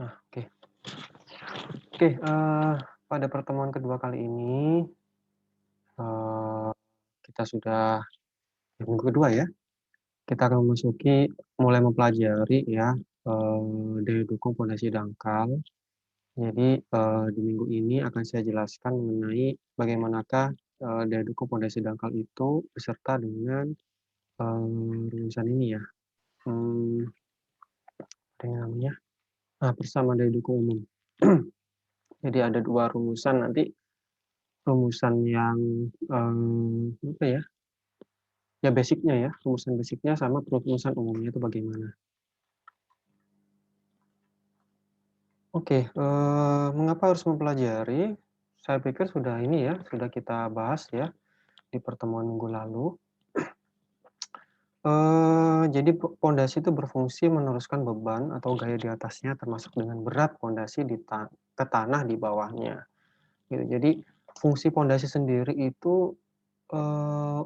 Oke. Oke, pada pertemuan kedua kali ini, eee, kita sudah di minggu kedua ya, kita akan mulai mempelajari ya, daya dukung pondasi dangkal. Jadi, di minggu ini akan saya jelaskan mengenai bagaimanakah, daya dukung pondasi dangkal itu beserta dengan, rumusan ini ya, mmm, apa yang namanya, persamaan daya dukung umum. Jadi ada 2 rumusan nanti, rumusan yang, apa ya, ya basic-nya ya, rumusan basic-nya sama rumusan umumnya itu bagaimana. Oke, mengapa harus mempelajari? Saya pikir sudah ini ya, sudah kita bahas ya di pertemuan minggu lalu. Jadi pondasi itu berfungsi meneruskan beban atau gaya di atasnya termasuk dengan berat pondasi ke tanah di bawahnya, gitu. Jadi fungsi pondasi sendiri itu,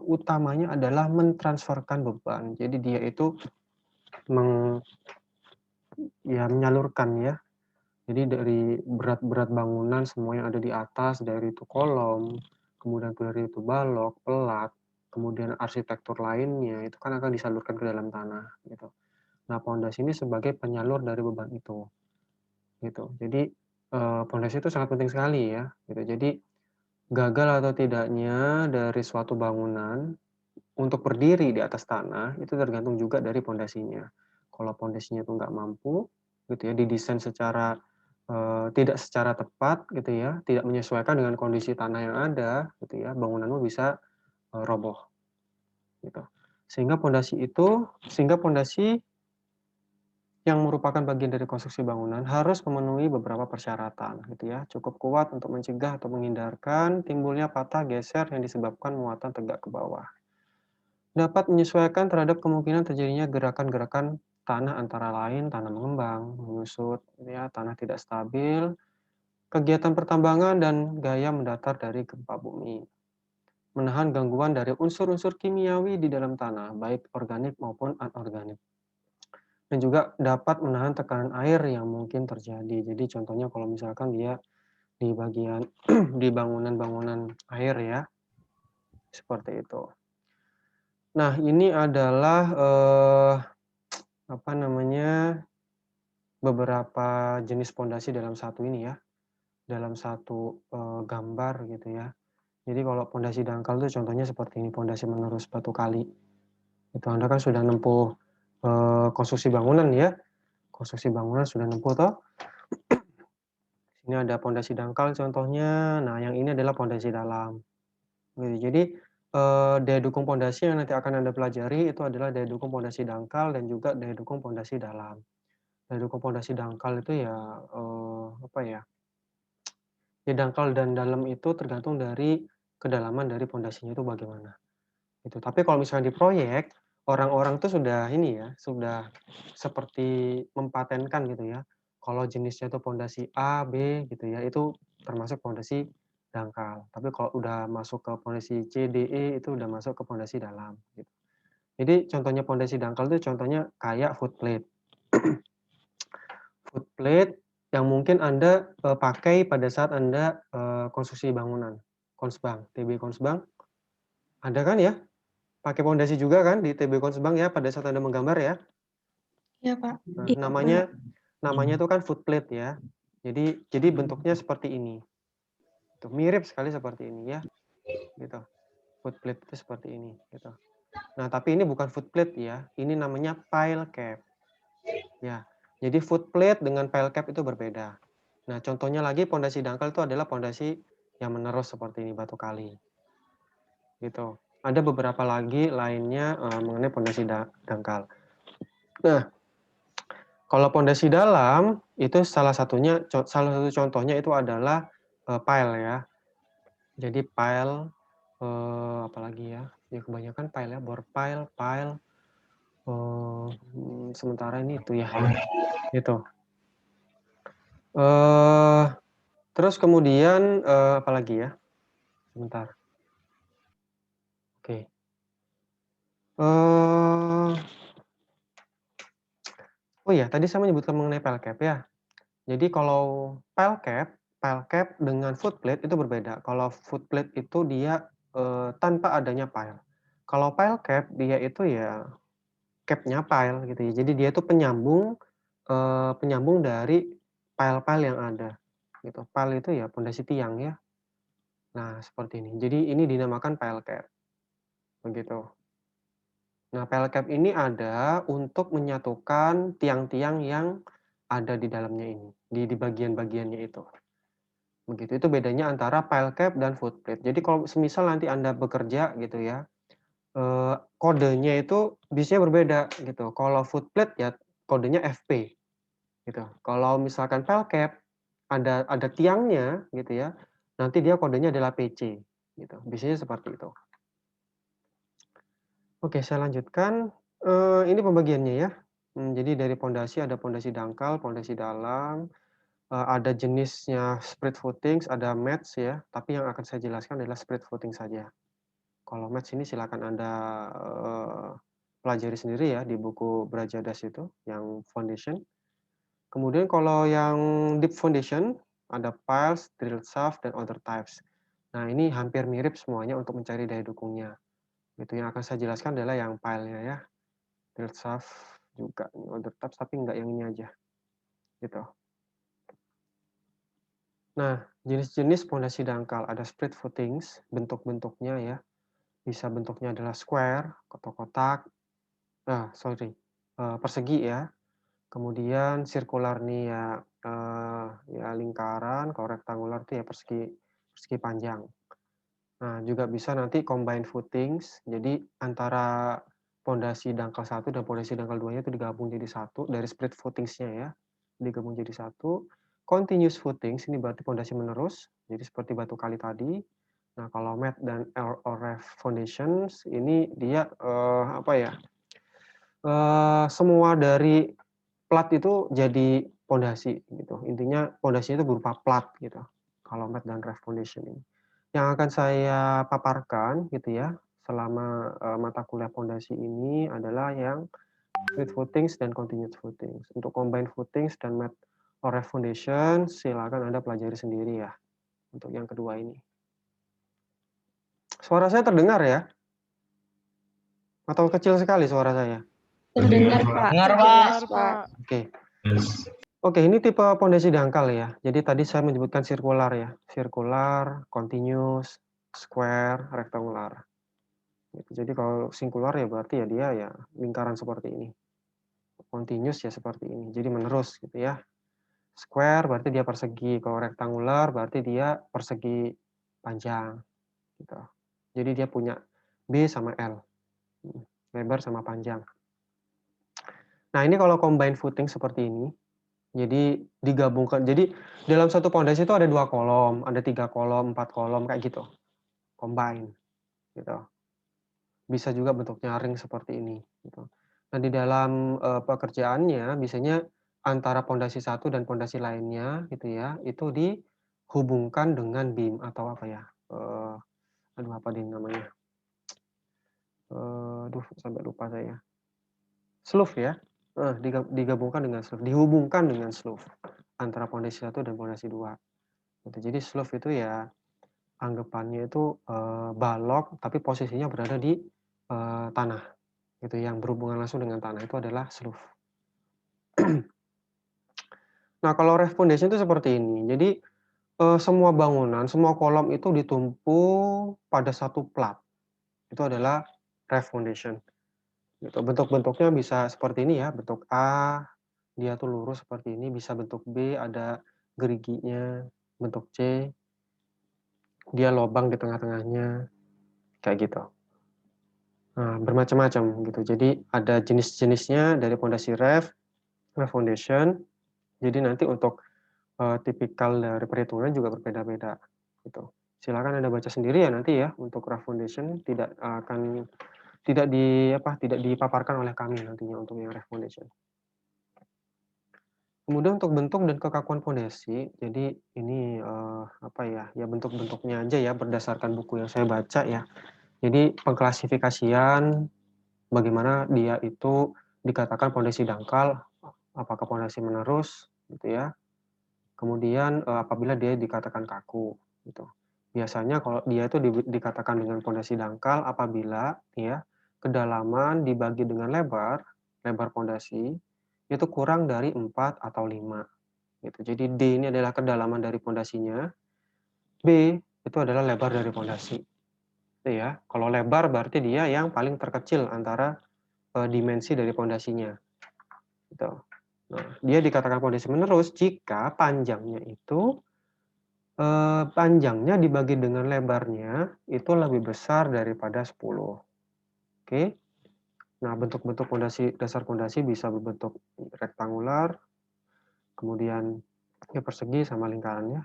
utamanya adalah mentransferkan beban. Jadi dia itu meng menyalurkan ya. Jadi dari berat-berat bangunan semua yang ada di atas, dari itu kolom, kemudian dari itu balok, pelat, kemudian arsitektur lainnya, itu kan akan disalurkan ke dalam tanah, gitu. Nah, pondasi ini sebagai penyalur dari beban itu, gitu. Jadi, pondasi itu sangat penting sekali ya, gitu. Jadi, gagal atau tidaknya dari suatu bangunan untuk berdiri di atas tanah, itu tergantung juga dari pondasinya. Kalau pondasinya itu nggak mampu, gitu ya, didesain secara, tidak secara tepat gitu ya, tidak menyesuaikan dengan kondisi tanah yang ada gitu ya, bangunanmu bisa, roboh gitu. Sehingga pondasi yang merupakan bagian dari konstruksi bangunan harus memenuhi beberapa persyaratan gitu ya, cukup kuat untuk mencegah atau menghindarkan timbulnya patah geser yang disebabkan muatan tegak ke bawah. Dapat menyesuaikan terhadap kemungkinan terjadinya gerakan-gerakan tanah antara lain tanah mengembang, menyusut, ya, tanah tidak stabil, kegiatan pertambangan dan gaya mendatar dari gempa bumi. Menahan gangguan dari unsur-unsur kimiawi di dalam tanah, baik organik maupun anorganik. Dan juga dapat menahan tekanan air yang mungkin terjadi. Jadi contohnya kalau misalkan dia di bagian di bangunan-bangunan air ya, seperti itu. Nah, ini adalah, apa namanya, beberapa jenis pondasi dalam satu ini ya, dalam satu, gambar gitu ya. Jadi kalau pondasi dangkal itu contohnya seperti ini, pondasi menerus batu kali. Itu Anda kan sudah nempuh, konstruksi bangunan ya, konstruksi bangunan sudah nempuh toh. Ini ada pondasi dangkal contohnya, nah yang ini adalah pondasi dalam, gitu. Jadi, daya dukung pondasi yang nanti akan Anda pelajari itu adalah daya dukung pondasi dangkal dan juga daya dukung pondasi dalam. Daya dukung pondasi dangkal itu ya, apa ya, ya dangkal dan dalam itu tergantung dari kedalaman dari pondasinya itu bagaimana, gitu. Tapi kalau misalnya di proyek, orang-orang tuh sudah ini ya, sudah seperti mempatenkan gitu ya, kalau jenisnya itu pondasi A, B gitu ya, itu termasuk pondasi dangkal. Tapi kalau udah masuk ke pondasi C, D, E itu udah masuk ke pondasi dalam, gitu. Jadi contohnya pondasi dangkal itu contohnya kayak footplate. Footplate yang mungkin Anda, pakai pada saat Anda, konstruksi bangunan, Konsbang, TB Konsbang, ada kan ya? Pakai pondasi juga kan di TB Konsbang ya pada saat Anda menggambar ya? Iya, Pak. Nah, Iya, namanya Pak. namanya itu kan footplate ya. Jadi bentuknya seperti ini, tuh mirip sekali seperti ini ya, gitu. Footplate itu seperti ini, gitu. Nah, tapi ini bukan footplate ya, ini namanya pile cap, ya. Jadi footplate dengan pile cap itu berbeda. Nah, contohnya lagi pondasi dangkal itu adalah pondasi yang menerus seperti ini, batu kali, gitu. Ada beberapa lagi lainnya, mengenai pondasi dangkal. Nah, kalau pondasi dalam, itu salah satu contohnya itu adalah, pile ya. Jadi pile, apalagi ya, ya kebanyakan pile ya, bor pile, pile, sementara ini itu ya, itu. Terus kemudian, apalagi ya? Sebentar, oke. Oh iya, tadi saya menyebutkan mengenai pile cap ya. Jadi kalau pile cap dengan footplate itu berbeda. Kalau footplate itu dia, tanpa adanya pile. Kalau pile cap dia itu ya cap-nya pile gitu ya. Jadi dia itu penyambung, penyambung dari pile-pile yang ada, gitu. Pile itu ya pondasi tiang ya. Nah, seperti ini. Jadi ini dinamakan pile cap, begitu. Nah, pile cap ini ada untuk menyatukan tiang-tiang yang ada di dalamnya ini, di bagian-bagiannya itu. Begitu, itu bedanya antara pile cap dan footplate. Jadi kalau semisal nanti Anda bekerja gitu ya, kodenya itu biasanya berbeda gitu. Kalau footplate ya kodenya FP gitu. Kalau misalkan pile cap ada tiangnya gitu ya, nanti dia kodenya adalah PC gitu. Biasanya seperti itu. Oke, saya lanjutkan, ini pembagiannya ya. Jadi dari pondasi ada pondasi dangkal, pondasi dalam, ada jenisnya split footings, ada mats ya, tapi yang akan saya jelaskan adalah split footing saja. Kalau mats ini silakan Anda, pelajari sendiri ya di buku Brajadas itu yang foundation. Kemudian kalau yang deep foundation, ada piles, drill shaft, dan other types. Nah, ini hampir mirip semuanya untuk mencari daya dukungnya. Itu yang akan saya jelaskan adalah yang pile-nya ya. Drill shaft juga, other types, tapi enggak yang ini aja, gitu. Nah, jenis-jenis pondasi dangkal ada split footings, bentuk-bentuknya ya. Bisa bentuknya adalah square, kotak-kotak, persegi ya. Kemudian sirkular nih ya, ya lingkaran, kalau rektangular itu ya persegi persegi panjang. Nah, juga bisa nanti combine footings, jadi antara pondasi dangkal 1 dan pondasi dangkal 2-nya itu digabung jadi satu dari split footings-nya ya, digabung jadi satu. Continuous footings ini berarti pondasi menerus, jadi seperti batu kali tadi. Nah, kalau mat dan ORF foundations ini dia, apa ya, semua dari plat itu jadi pondasi gitu. Intinya pondasinya itu berupa plat gitu, kalau mat dan ref foundation ini. Yang akan saya paparkan gitu ya, selama, mata kuliah pondasi ini adalah yang split footings dan continuous footings. Untuk combine footings dan mat or ref foundation silakan Anda pelajari sendiri ya, untuk yang kedua ini. Suara saya terdengar ya? Atau kecil sekali suara saya? Terdengar, Pak. Dengar, Jelas, Pak. Pak. Oke. Oke, ini tipe pondasi dangkal ya. Jadi tadi saya menyebutkan sirkular ya, sirkular, continuous, square, rektangular. Gitu. Jadi kalau singular ya berarti ya dia ya lingkaran seperti ini. Continuous ya seperti ini. Jadi menerus gitu ya. Square berarti dia persegi, kalau rektangular berarti dia persegi panjang gitu. Jadi dia punya B sama L. Lebar sama panjang. Nah, ini kalau combine footing seperti ini, jadi digabungkan. Jadi dalam satu pondasi itu ada 2 kolom, ada 3 kolom, 4 kolom kayak gitu. Combine gitu. Bisa juga bentuknya ring seperti ini gitu. Nah, di dalam, pekerjaannya biasanya antara pondasi satu dan pondasi lainnya gitu ya, itu dihubungkan dengan beam atau apa ya, aduh apa deh namanya, aduh sampai lupa saya. Slough ya, digabungkan dengan slough, dihubungkan dengan slough antara pondasi satu dan pondasi 2 gitu. Jadi slough itu ya anggapannya itu, balok tapi posisinya berada di, tanah gitu, yang berhubungan langsung dengan tanah itu adalah slough. Nah, kalau ref foundation itu seperti ini. Jadi, semua bangunan, semua kolom itu ditumpu pada satu plat. Itu adalah ref foundation. Gitu. Bentuk-bentuknya bisa seperti ini ya, bentuk A, dia tuh lurus seperti ini, bisa bentuk B, ada geriginya, bentuk C, dia lobang di tengah-tengahnya, kayak gitu. Nah, bermacam-macam gitu. Jadi ada jenis-jenisnya dari pondasi ref foundation. Jadi nanti untuk tipikal dari perhitungan juga berbeda-beda gitu. Silakan Anda baca sendiri ya nanti ya untuk ref foundation tidak akan tidak dipaparkan oleh kami nantinya untuk yang ref foundation. Kemudian untuk bentuk dan kekakuan pondasi, jadi ini ya bentuk-bentuknya aja ya berdasarkan buku yang saya baca ya. Jadi pengklasifikasian bagaimana dia itu dikatakan pondasi dangkal, apakah pondasi menerus gitu ya, Kemudian, apabila dia dikatakan kaku, gitu. Biasanya kalau dia itu dikatakan dengan pondasi dangkal apabila ya, kedalaman dibagi dengan lebar, lebar pondasi, itu kurang dari 4 atau 5 gitu. Jadi D ini adalah kedalaman dari pondasinya, B itu adalah lebar dari pondasi, itu ya. Kalau lebar berarti dia yang paling terkecil antara, dimensi dari pondasinya, gitu. Nah, dia dikatakan pondasi menerus jika panjangnya itu, panjangnya dibagi dengan lebarnya itu lebih besar daripada 10, oke. Nah, bentuk-bentuk pondasi, dasar pondasi bisa berbentuk rektangular, kemudian ya persegi sama lingkarannya,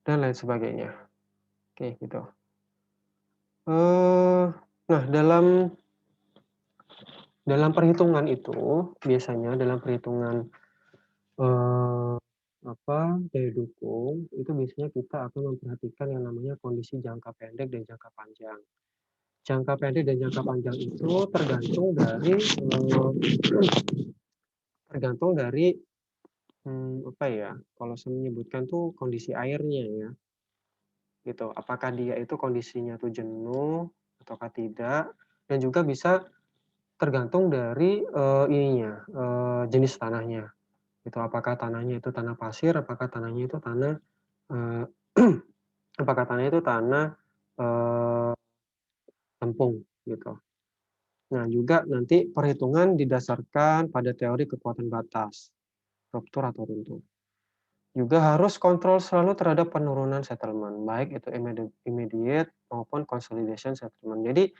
dan lain sebagainya. Oke, gitu. Nah, dalam perhitungan itu, biasanya dalam perhitungan, eee, daya dukung, itu biasanya kita akan memperhatikan yang namanya kondisi jangka pendek dan jangka panjang. Jangka pendek dan jangka panjang itu tergantung dari, kalau saya menyebutkan tuh kondisi airnya ya, gitu. Apakah dia itu kondisinya tuh jenuh ataukah tidak, dan juga bisa tergantung dari, jenis tanahnya, gitu. Apakah tanahnya itu tanah pasir, apakah tanahnya itu tanah, eee, apakah tanahnya itu tanah, eee, lempung, gitu. Nah, juga nanti perhitungan didasarkan pada teori kekuatan batas, ruptur atau runtuh. Juga harus kontrol selalu terhadap penurunan settlement, baik itu immediate maupun consolidation settlement. Jadi,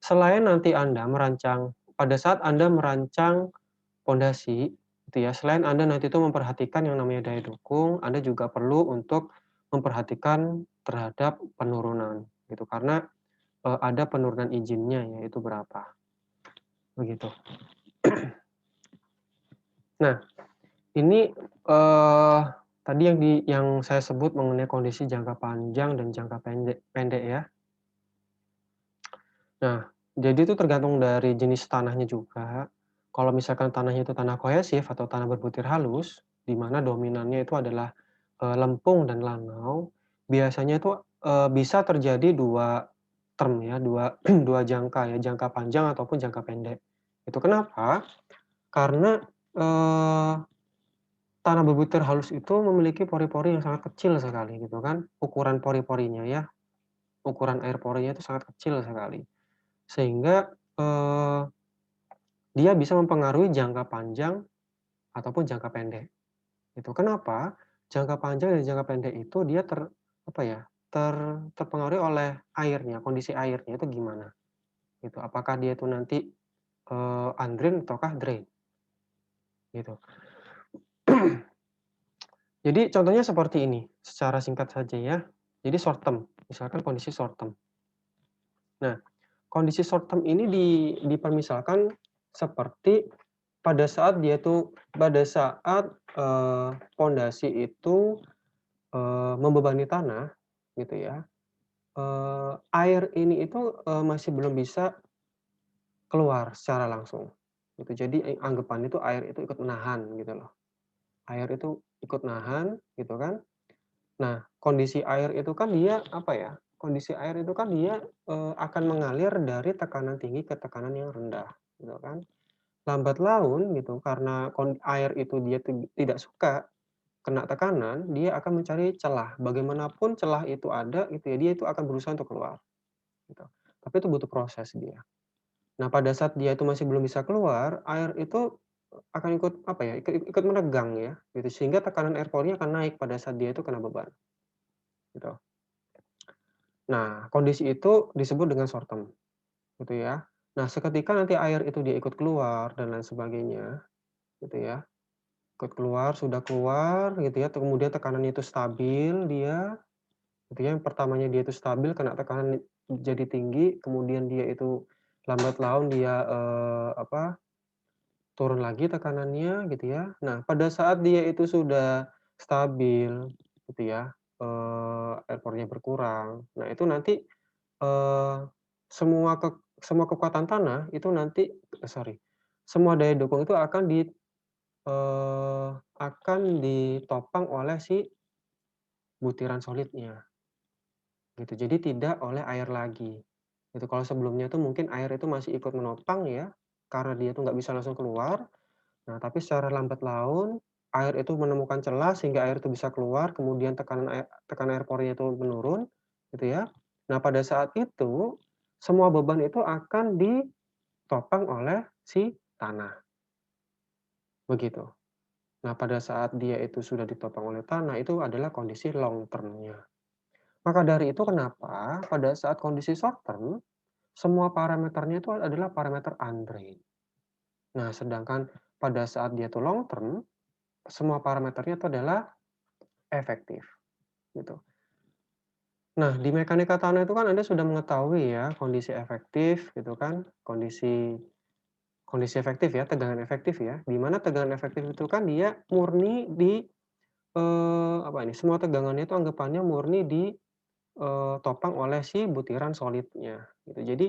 selain nanti Anda merancang pada saat Anda merancang pondasi, gitu ya, selain Anda nanti itu memperhatikan yang namanya daya dukung, Anda juga perlu untuk memperhatikan terhadap penurunan, gitu. Karena, ada penurunan izinnya yaitu berapa, begitu. Nah, ini, tadi yang saya sebut mengenai kondisi jangka panjang dan jangka pendek pendek ya. Nah, jadi itu tergantung dari jenis tanahnya juga. Kalau misalkan tanahnya itu tanah kohesif atau tanah berbutir halus, di mana dominannya itu adalah, lempung dan lanau, biasanya itu, bisa terjadi 2 term ya, 2 2 jangka ya, jangka panjang ataupun jangka pendek. Itu kenapa? Karena, eee tanah berbutir halus itu memiliki pori-pori yang sangat kecil sekali gitu kan, ukuran pori-porinya ya, ukuran air porinya itu sangat kecil sekali. Sehingga, eee, dia bisa mempengaruhi jangka panjang ataupun jangka pendek, gitu. Kenapa? Jangka panjang dan jangka pendek itu dia apa ya, terpengaruhi oleh airnya, kondisi airnya itu gimana, gitu. Apakah dia itu nanti, undrained ataukah drain, gitu. Jadi contohnya seperti ini, secara singkat saja ya. Jadi short term, misalkan kondisi short term. Nah, kondisi short term ini dipermisalkan seperti pada saat, pondasi itu, membebani tanah gitu ya, air ini itu, masih belum bisa keluar secara langsung, gitu. Jadi, anggapannya itu air itu ikut nahan gitu loh. Air itu ikut nahan gitu kan. Nah, kondisi air itu kan dia, kondisi air itu kan dia, akan mengalir dari tekanan tinggi ke tekanan yang rendah, gitu kan. Lambat laun gitu, karena air itu dia tidak suka kena tekanan, dia akan mencari celah. Bagaimanapun celah itu ada gitu ya, dia itu akan berusaha untuk keluar, gitu. Tapi itu butuh proses dia. Nah, pada saat dia itu masih belum bisa keluar, air itu akan ikut, ikut menegang ya, gitu. Sehingga tekanan air porinya akan naik pada saat dia itu kena beban, gitu. Nah, kondisi itu disebut dengan short term, gitu ya. Nah, seketika nanti air itu dia ikut keluar dan lain sebagainya, gitu ya. Ikut keluar, sudah keluar gitu ya, kemudian tekanannya itu stabil dia, gitu ya. Yang pertamanya dia itu stabil, kena tekanan jadi tinggi, kemudian dia itu lambat laun dia, turun lagi tekanannya gitu ya. Nah, pada saat dia itu sudah stabil gitu ya, air pore-nya berkurang. Nah, itu nanti, eee, semua semua kekuatan tanah itu nanti, semua daya dukung itu akan ditopang oleh si butiran solidnya, gitu. Jadi tidak oleh air lagi, gitu. Kalau sebelumnya tuh mungkin air itu masih ikut menopang ya, karena dia tuh nggak bisa langsung keluar. Nah, tapi secara lambat laun, air itu menemukan celah sehingga air itu bisa keluar, kemudian tekanan air porinya itu menurun, gitu ya. Nah, pada saat itu, semua beban itu akan ditopang oleh si tanah, begitu. Nah, pada saat dia itu sudah ditopang oleh tanah, itu adalah kondisi long term-nya. Maka dari itu kenapa pada saat kondisi short term, semua parameternya itu adalah parameter undrained. Nah, sedangkan pada saat dia itu long term, semua parameternya itu adalah efektif, gitu. Nah, di mekanika tanah itu kan Anda sudah mengetahui ya kondisi efektif gitu kan, kondisi kondisi efektif ya, tegangan efektif ya, di mana tegangan efektif itu kan dia murni apa ini, semua tegangannya itu anggapannya murni topang oleh si butiran solidnya, gitu. Jadi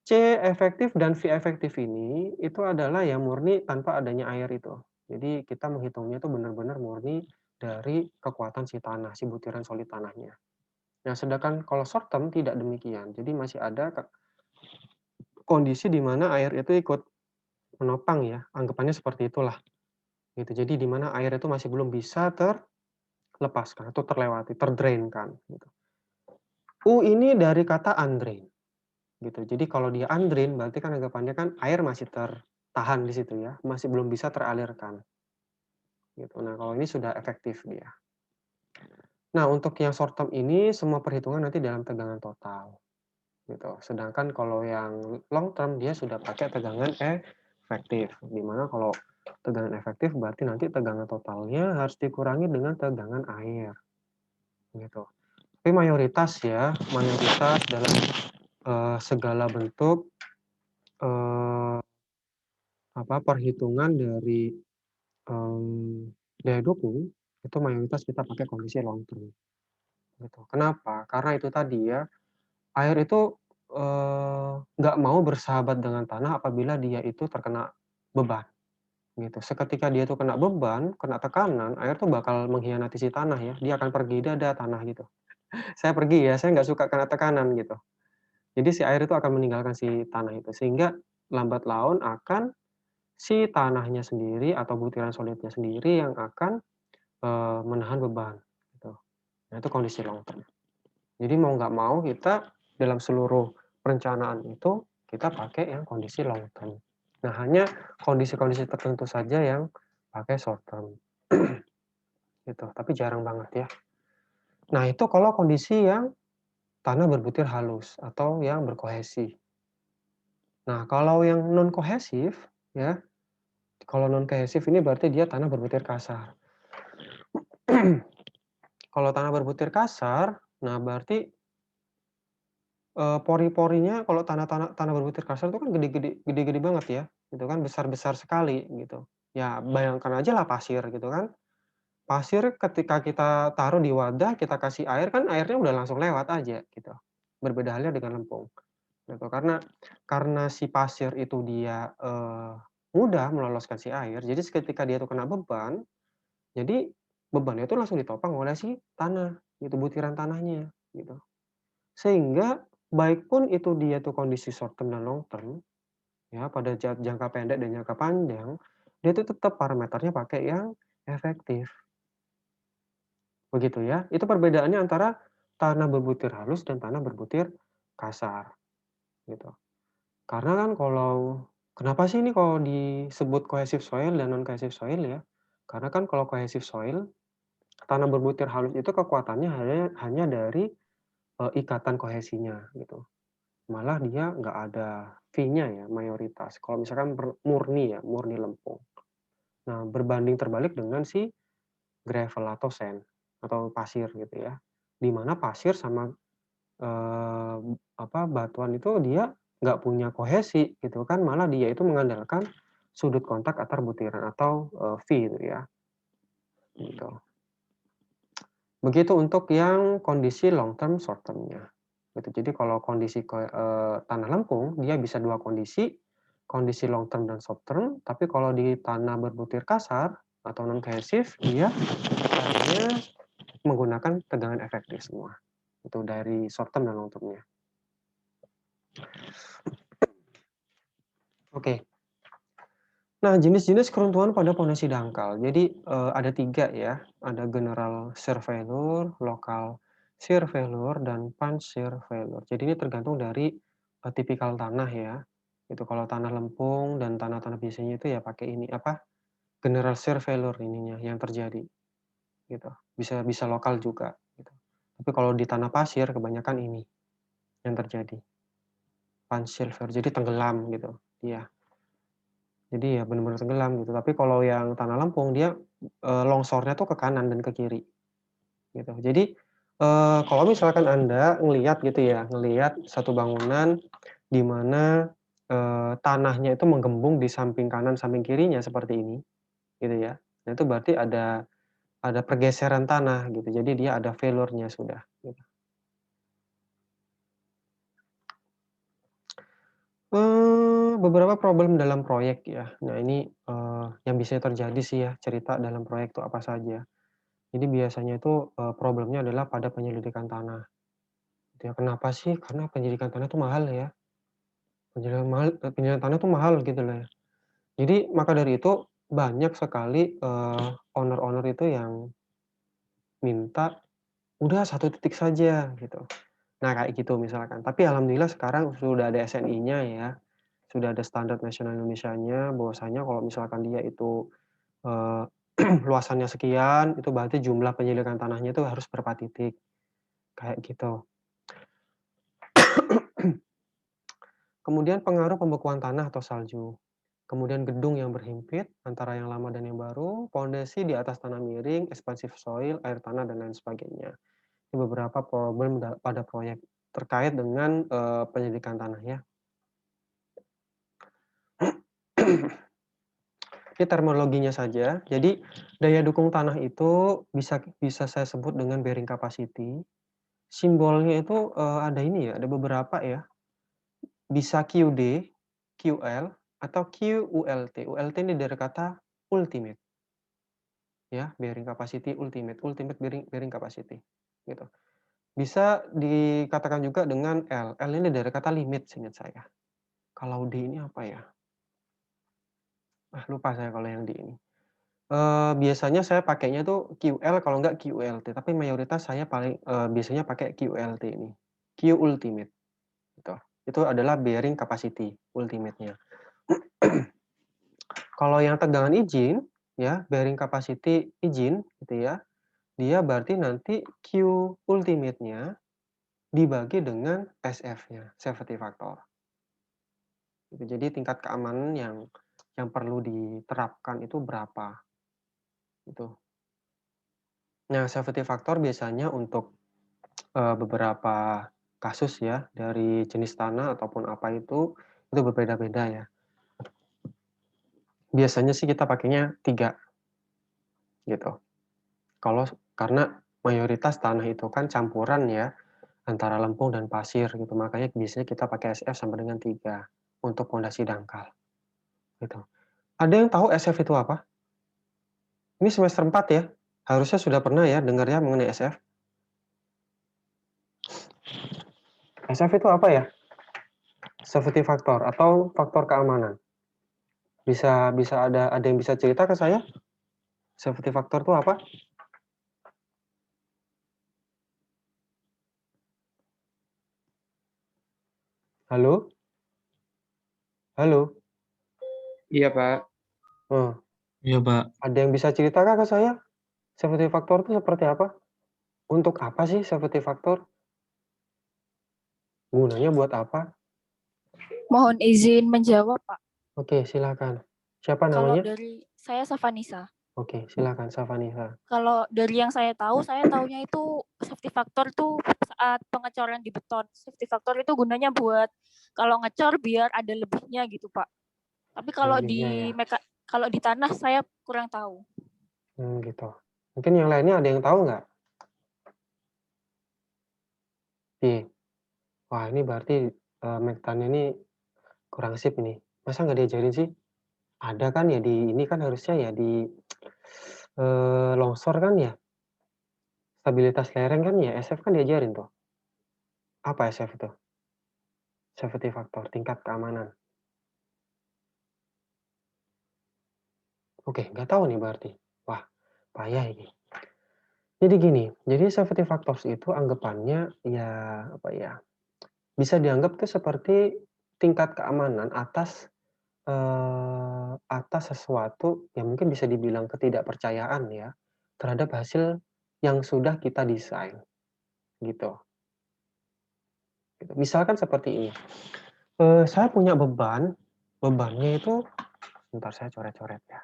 C efektif dan V efektif ini, itu adalah ya murni tanpa adanya air itu. Jadi kita menghitungnya itu benar-benar murni dari kekuatan si tanah, si butiran solid tanahnya. Nah, sedangkan kalau short term tidak demikian. Jadi masih ada kondisi di mana air itu ikut menopang ya, anggapannya seperti itulah, gitu. Jadi di mana air itu masih belum bisa terlepaskan atau terlewati, ter-drain-kan, gitu. U ini dari kata undrain, gitu. Jadi kalau dia undrain berarti kan anggapannya kan air masih tertahan di situ ya, masih belum bisa teralirkan, gitu. Nah, kalau ini sudah efektif dia. Nah, untuk yang short term ini semua perhitungan nanti dalam tegangan total, gitu. Sedangkan kalau yang long term dia sudah pakai tegangan efektif, di mana kalau tegangan efektif berarti nanti tegangan totalnya harus dikurangi dengan tegangan air, gitu. Tapi mayoritas dalam, segala bentuk, eee, perhitungan dari, daya dukung, itu mayoritas kita pakai kondisi long term, gitu. Kenapa? Karena itu tadi ya, air itu, nggak mau bersahabat dengan tanah apabila dia itu terkena beban, gitu. Seketika dia tuh kena beban, kena tekanan, air tuh bakal mengkhianati si tanah ya, dia akan pergi, "Dadah tanah," gitu. "Saya pergi ya, saya nggak suka kena tekanan," gitu. Jadi si air itu akan meninggalkan si tanah itu, sehingga lambat laun akan si tanahnya sendiri atau butiran solidnya sendiri yang akan, menahan beban, gitu. Nah, itu kondisi long term. Jadi mau nggak mau kita dalam seluruh perencanaan itu, kita pakai yang kondisi long term. Nah, hanya kondisi-kondisi tertentu saja yang pakai short term, gitu, tapi jarang banget ya. Nah, itu kalau kondisi yang tanah berbutir halus atau yang berkohesi. Nah, kalau yang non kohesif ya, kalau non kohesif ini berarti dia tanah berbutir kasar. Kalau tanah berbutir kasar, nah berarti pori-porinya kalau tanah berbutir kasar itu kan gede-gede banget ya, gitu kan, besar-besar sekali gitu. Ya bayangkan aja lah pasir gitu kan. Pasir ketika kita taruh di wadah, kita kasih air kan airnya udah langsung lewat aja gitu. Berbeda halnya dengan lempung, gitu. Karena si pasir itu dia, mudah meloloskan si air, jadi ketika dia tuh kena beban, jadi bebannya itu langsung ditopang oleh si tanah, gitu, butiran tanahnya, gitu. Sehingga baik pun itu dia tuh kondisi short term dan long term, ya pada jangka pendek dan jangka panjang, dia tuh tetap parameternya pakai yang efektif, begitu ya. Itu perbedaannya antara tanah berbutir halus dan tanah berbutir kasar, gitu. Karena kan kalau kenapa sih ini kalau disebut cohesive soil dan non cohesive soil ya? Karena kan kalau cohesive soil, tanah berbutir halus itu kekuatannya hanya dari, ikatan kohesinya, gitu. Malah dia nggak ada V-nya ya, mayoritas. Kalau misalkan murni ya, murni lempung. Nah, berbanding terbalik dengan si gravel atau sand, atau pasir gitu ya. Di mana pasir sama, eee, batuan itu dia nggak punya kohesi gitu kan, malah dia itu mengandalkan sudut kontak antar butiran atau, V itu ya, gitu. Begitu untuk yang kondisi long term, short term-nya, gitu. Jadi kalau kondisi tanah lempung, dia bisa 2 kondisi long term dan short term, tapi kalau di tanah berbutir kasar, atau non kohesif, dia hanya menggunakan tegangan efektif semua. Itu dari short term dan long term-nya. Oke. Nah, jenis-jenis keruntuhan pada pondasi dangkal. Jadi ada 3 ya, ada general shear failure, local shear failure, dan punch shear failure. Jadi ini tergantung dari tipikal tanah ya. Itu kalau tanah lempung dan tanah-tanah biasanya itu ya pakai ini apa? General shear failure ininya yang terjadi gitu. Bisa bisa lokal juga gitu. Tapi kalau di tanah pasir kebanyakan ini yang terjadi. Punch shear failure. Jadi tenggelam gitu. Iya. Jadi ya benar-benar tenggelam gitu. Tapi kalau yang tanah lempung dia longsornya tuh ke kanan dan ke kiri gitu. Jadi kalau misalkan Anda ngelihat gitu ya, ngelihat satu bangunan di mana tanahnya itu menggembung di samping kanan, samping kirinya seperti ini gitu ya. Nah, itu berarti ada pergeseran tanah gitu. Jadi dia ada failure-nya sudah gitu. Beberapa problem dalam proyek ya. Nah ini yang bisa terjadi sih ya, cerita dalam proyek itu apa saja. Jadi biasanya itu problemnya adalah pada penyelidikan tanah. Gitu ya. Kenapa sih? Karena penyelidikan tanah itu mahal ya. Penyelidikan tanah itu mahal gitu loh ya. Jadi maka dari itu banyak sekali owner-owner itu yang minta udah 1 titik saja gitu. Nah kayak gitu misalkan. Tapi alhamdulillah sekarang sudah ada SNI-nya ya. Sudah ada standar nasional Indonesianya bahwasanya kalau misalkan dia itu eee, luasannya sekian, itu berarti jumlah penyelidikan tanahnya itu harus berapa titik, kayak gitu. Kemudian pengaruh pembekuan tanah atau salju. Kemudian gedung yang berhimpit antara yang lama dan yang baru, pondasi di atas tanah miring, expansive soil, air tanah, dan lain sebagainya. Ini beberapa problem pada proyek terkait dengan penyelidikan tanah ya. Ini terminologinya saja. Jadi daya dukung tanah itu bisa bisa saya sebut dengan bearing capacity. Simbolnya itu ada ini ya, ada beberapa ya. Bisa QD, QL, atau QULT. ULT ini dari kata ultimate ya, bearing capacity ultimate, ultimate bearing bearing capacity gitu. Bisa dikatakan juga dengan L. L ini dari kata limit seingat saya. Kalau D ini apa ya? Lupa saya kalau yang D ini. Biasanya saya pakainya tuh QL kalau enggak QLT, tapi mayoritas saya paling biasanya pakai QLT ini, Q ultimate gitu. Itu adalah bearing capacity ultimate-nya. Kalau yang tegangan izin ya, bearing capacity izin gitu ya, dia berarti nanti Q ultimate-nya dibagi dengan SF-nya, safety factor. Gitu. Jadi tingkat keamanan yang perlu diterapkan itu berapa gitu. Nah, safety factor biasanya untuk beberapa kasus ya, dari jenis tanah ataupun apa itu berbeda-beda ya. Biasanya sih kita pakainya 3 gitu. Karena mayoritas tanah itu kan campuran ya, antara lempung dan pasir gitu, makanya biasanya kita pakai SF sampai dengan 3 untuk pondasi dangkal, gitu. Ada yang tahu SF itu apa? Ini semester 4 ya, harusnya sudah pernah ya dengar ya mengenai SF. SF itu apa ya? Safety factor atau faktor keamanan. Bisa bisa ada yang bisa cerita ke saya? Safety factor itu apa? Halo? Halo? Iya, Pak. Oh, Iya, Pak. ada yang bisa cerita Kak ke saya? Safety factor itu seperti apa? Untuk apa sih safety factor? Gunanya buat apa? Mohon izin menjawab, Pak. Oke, silakan. Siapa Kalau namanya? dari saya Savanisa. Oke, silakan Savanisa. Kalau dari yang saya tahunya itu safety factor tuh saat pengecoran di beton. Safety factor itu gunanya buat kalau ngecor biar ada lebihnya gitu, Pak. Tapi kalau Lebihnya ya. kalau di tanah saya kurang tahu. Gitu. Mungkin yang lainnya ada yang tahu nggak? Iya. Wah, ini berarti Mektan ini kurang sip ini. Masa nggak diajarin sih? Ada kan ya di ini kan harusnya ya di longsor kan ya? Stabilitas lereng kan ya, SF kan diajarin tuh. Apa SF itu? Safety factor, tingkat keamanan. Oke, nggak tahu nih berarti. Wah, payah ini. Jadi gini, jadi safety factors itu anggapannya ya, apa ya, bisa dianggap tuh seperti tingkat keamanan atas sesuatu yang mungkin bisa dibilang ketidakpercayaan ya, terhadap hasil yang sudah kita desain, gitu. Misalkan seperti ini, saya punya beban, bebannya itu sebentar saya coret-coret ya.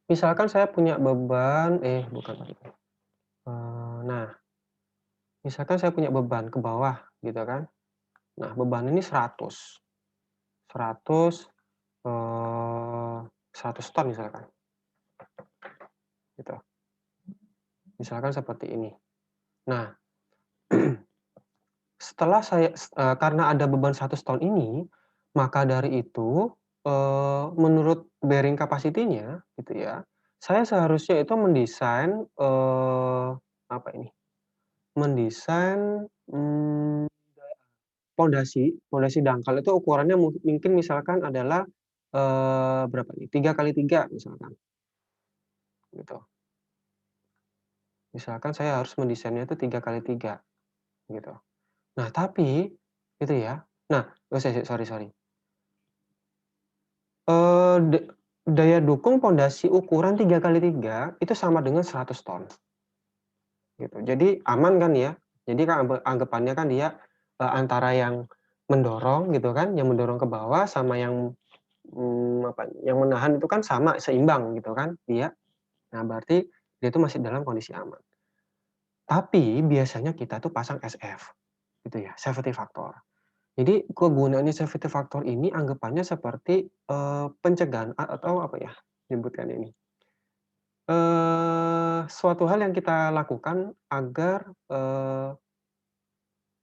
Misalkan saya punya beban bukan tadi, nah, misalkan saya punya beban ke bawah gitu kan. Nah, beban ini 100, 100 ton misalkan, gitu. Misalkan seperti ini. Nah, karena ada beban 100 ton ini, maka dari itu, menurut bearing capacity-nya gitu ya, saya seharusnya itu mendesain, apa ini, mendesain, pondasi dangkal itu ukurannya mungkin misalkan adalah, berapa nih, 3x3 misalkan, gitu. Misalkan saya harus mendesainnya itu 3x3 gitu. Nah tapi, gitu ya, nah sorry. Daya dukung pondasi ukuran 3x3 itu sama dengan 100 ton, gitu. Jadi aman kan ya, jadi kan anggapannya kan dia, antara yang mendorong gitu kan, yang mendorong ke bawah sama yang, yang menahan itu kan sama, seimbang gitu kan dia. Nah berarti dia itu masih dalam kondisi aman. Tapi biasanya kita tuh pasang SF, gitu ya, safety factor. Jadi kegunaannya safety factor ini anggapannya seperti, pencegahan atau apa ya, nyebutkan ini, suatu hal yang kita lakukan agar,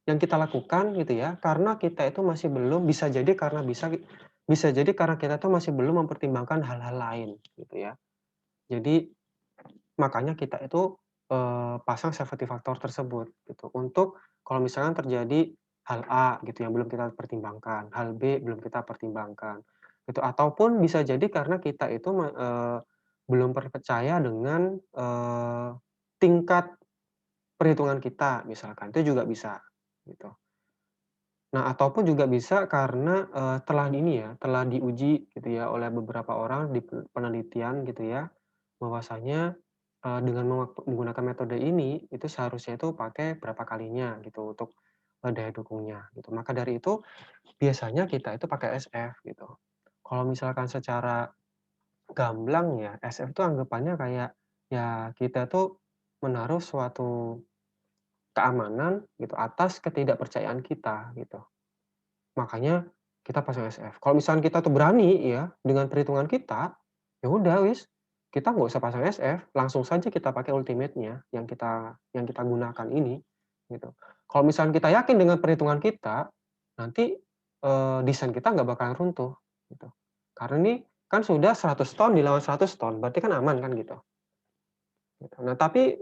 yang kita lakukan gitu ya, karena kita itu masih belum bisa jadi karena kita tuh masih belum mempertimbangkan hal-hal lain gitu ya. Jadi makanya kita itu, pasang safety factor tersebut gitu, untuk kalau misalkan terjadi hal A gitu yang belum kita pertimbangkan, hal B belum kita pertimbangkan, gitu. Ataupun bisa jadi karena kita itu belum percaya dengan, tingkat perhitungan kita misalkan, itu juga bisa, gitu. Nah, ataupun juga bisa karena, telah diuji gitu ya oleh beberapa orang di penelitian gitu ya, bahwasanya, dengan menggunakan metode ini, itu seharusnya itu pakai berapa kalinya gitu untuk, daya dukungnya gitu. Maka dari itu, biasanya kita itu pakai SF gitu. Kalau misalkan secara gamblang ya, SF itu anggapannya kayak, ya kita tuh menaruh suatu keamanan gitu atas ketidakpercayaan kita gitu. Makanya kita pasang SF. Kalau misalnya kita tuh berani ya, dengan perhitungan kita, ya udah wis, kita nggak usah pasang SF, langsung saja kita pakai ultimate-nya yang kita gunakan ini, gitu. Kalau misalnya kita yakin dengan perhitungan kita, nanti, desain kita nggak bakalan runtuh, gitu. Karena ini kan sudah 100 ton dilawan 100 ton, berarti kan aman kan gitu. Nah tapi,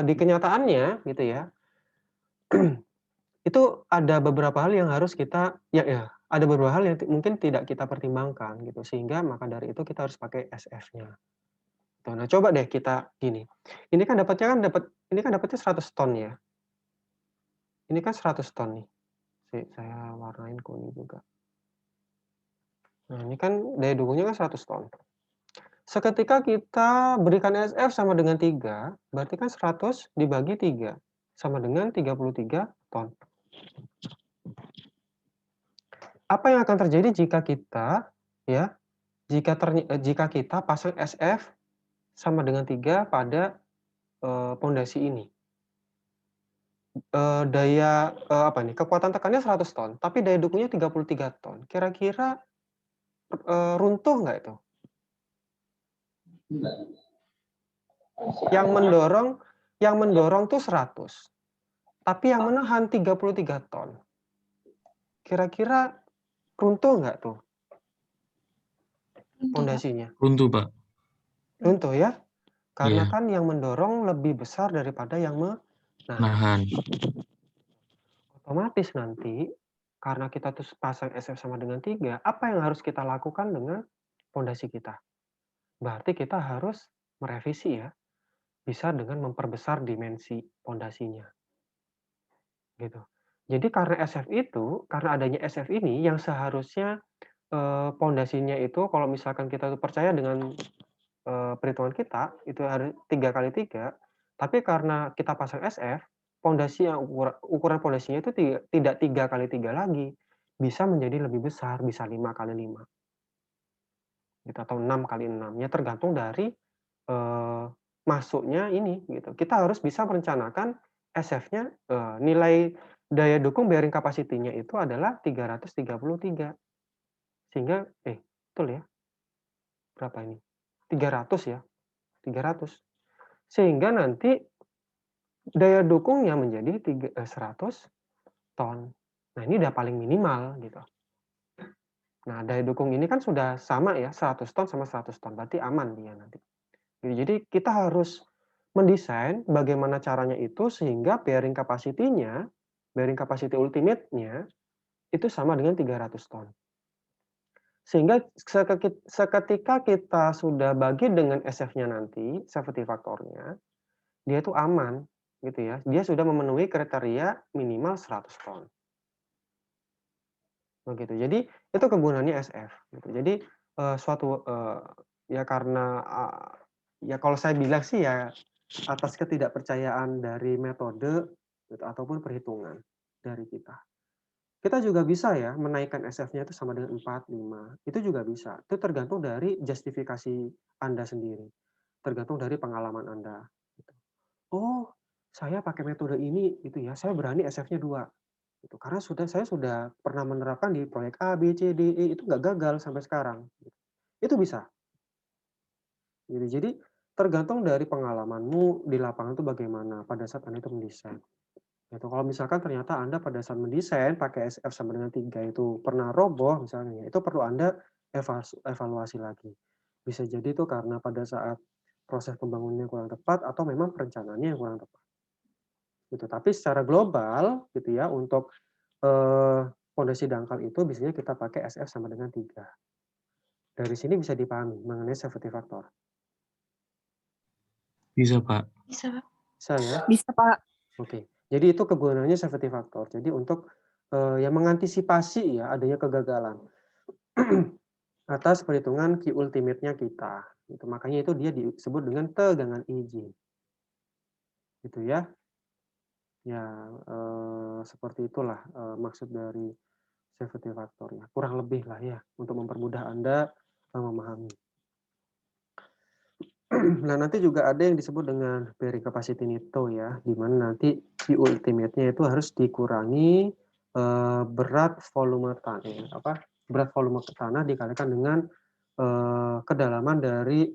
di kenyataannya gitu ya, itu ada beberapa hal yang harus kita ada beberapa hal yang mungkin tidak kita pertimbangkan gitu, sehingga maka dari itu kita harus pakai SF-nya. Tuh, nah coba deh kita gini, ini kan dapatnya 100 ton ya, ini kan 100 ton nih, saya warnain kuning juga. Nah ini kan daya dukungnya kan 100 ton. Seketika kita berikan SF sama dengan 3, berarti kan 100 dibagi 3, sama dengan 33 ton. Apa yang akan terjadi jika kita ya, jika kita pasang SF sama dengan 3 pada, pondasi ini? Kekuatan tekannya 100 ton, tapi daya dukungnya 33 ton. Kira-kira, runtuh nggak itu? Yang mendorong tuh 100, tapi yang menahan 33 ton. Kira-kira runtuh nggak tuh? pondasinya? Runtuh, Pak. Runtuh ya? Karena Iya, kan yang mendorong lebih besar daripada yang menahan. nahan. Otomatis nanti karena kita tuh pasang SF sama dengan 3, apa yang harus kita lakukan dengan pondasi kita? Berarti kita harus merevisi ya, bisa dengan memperbesar dimensi pondasinya, gitu. Jadi karena SF itu, karena adanya SF ini yang seharusnya, pondasinya itu kalau misalkan kita tuh percaya dengan, perhitungan kita, itu harus 3 kali 3, tapi karena kita pasang SF, pondasi yang ukuran pondasinya itu tidak 3 kali 3 lagi, bisa menjadi lebih besar, bisa 5 kali 5 gitu, atau 6 kali 6, ya tergantung dari, masuknya ini gitu. Kita harus bisa merencanakan SF-nya, nilai daya dukung bearing capacity-nya itu adalah 333, sehingga betul ya? Berapa ini? 300 ya? 300. Sehingga nanti daya dukungnya menjadi 100 ton. Nah, ini udah paling minimal gitu. Nah, daya dukung ini kan sudah sama ya, 100 ton sama 100 ton, berarti aman dia nanti. Jadi kita harus mendesain bagaimana caranya itu sehingga bearing capacity-nya, bearing capacity ultimate-nya itu sama dengan 300 ton. Sehingga seketika kita sudah bagi dengan SF-nya nanti, safety factor-nya, dia itu aman gitu ya. Dia sudah memenuhi kriteria minimal 100 ton. Begitu. Jadi itu kegunaannya SF gitu. Jadi, ya karena, ya kalau saya bilang sih ya atas ketidakpercayaan dari metode gitu ataupun perhitungan dari kita. Kita juga bisa ya menaikkan SF-nya itu sama dengan 4, 5, itu juga bisa. Itu tergantung dari justifikasi Anda sendiri, tergantung dari pengalaman Anda, gitu. Oh, saya pakai metode ini gitu ya, saya berani SF-nya 2, gitu. Karena saya sudah pernah menerapkan di proyek A, B, C, D, E, itu nggak gagal sampai sekarang. Itu bisa. Gitu. Jadi tergantung dari pengalamanmu di lapangan itu bagaimana pada saat Anda itu mendesain. Gitu. Kalau misalkan ternyata Anda pada saat mendesain pakai SF sama dengan 3 itu pernah roboh misalnya, itu perlu Anda evaluasi lagi. Bisa jadi itu karena pada saat proses pembangunannya kurang tepat atau memang perencanaannya yang kurang tepat. Gitu. Tapi secara global gitu ya untuk pondasi dangkal itu biasanya kita pakai SF sama dengan 3. Dari sini bisa dipahami mengenai safety factor. Bisa, Pak. Bisa ya? Bisa, Pak. Oke. Jadi itu kegunaannya safety factor. Jadi untuk ya mengantisipasi ya adanya kegagalan atas perhitungan Q ultimate-nya kita. Itu makanya itu dia disebut dengan tegangan izin. Gitu ya. Ya seperti itulah maksud dari safety factor ya. Kurang lebih lah ya untuk mempermudah Anda memahami. Nah, nanti juga ada yang disebut dengan bearing capacity neto ya, di mana nanti Q ultimate-nya itu harus dikurangi berat volume tanah, berat volume tanah dikalikan dengan kedalaman dari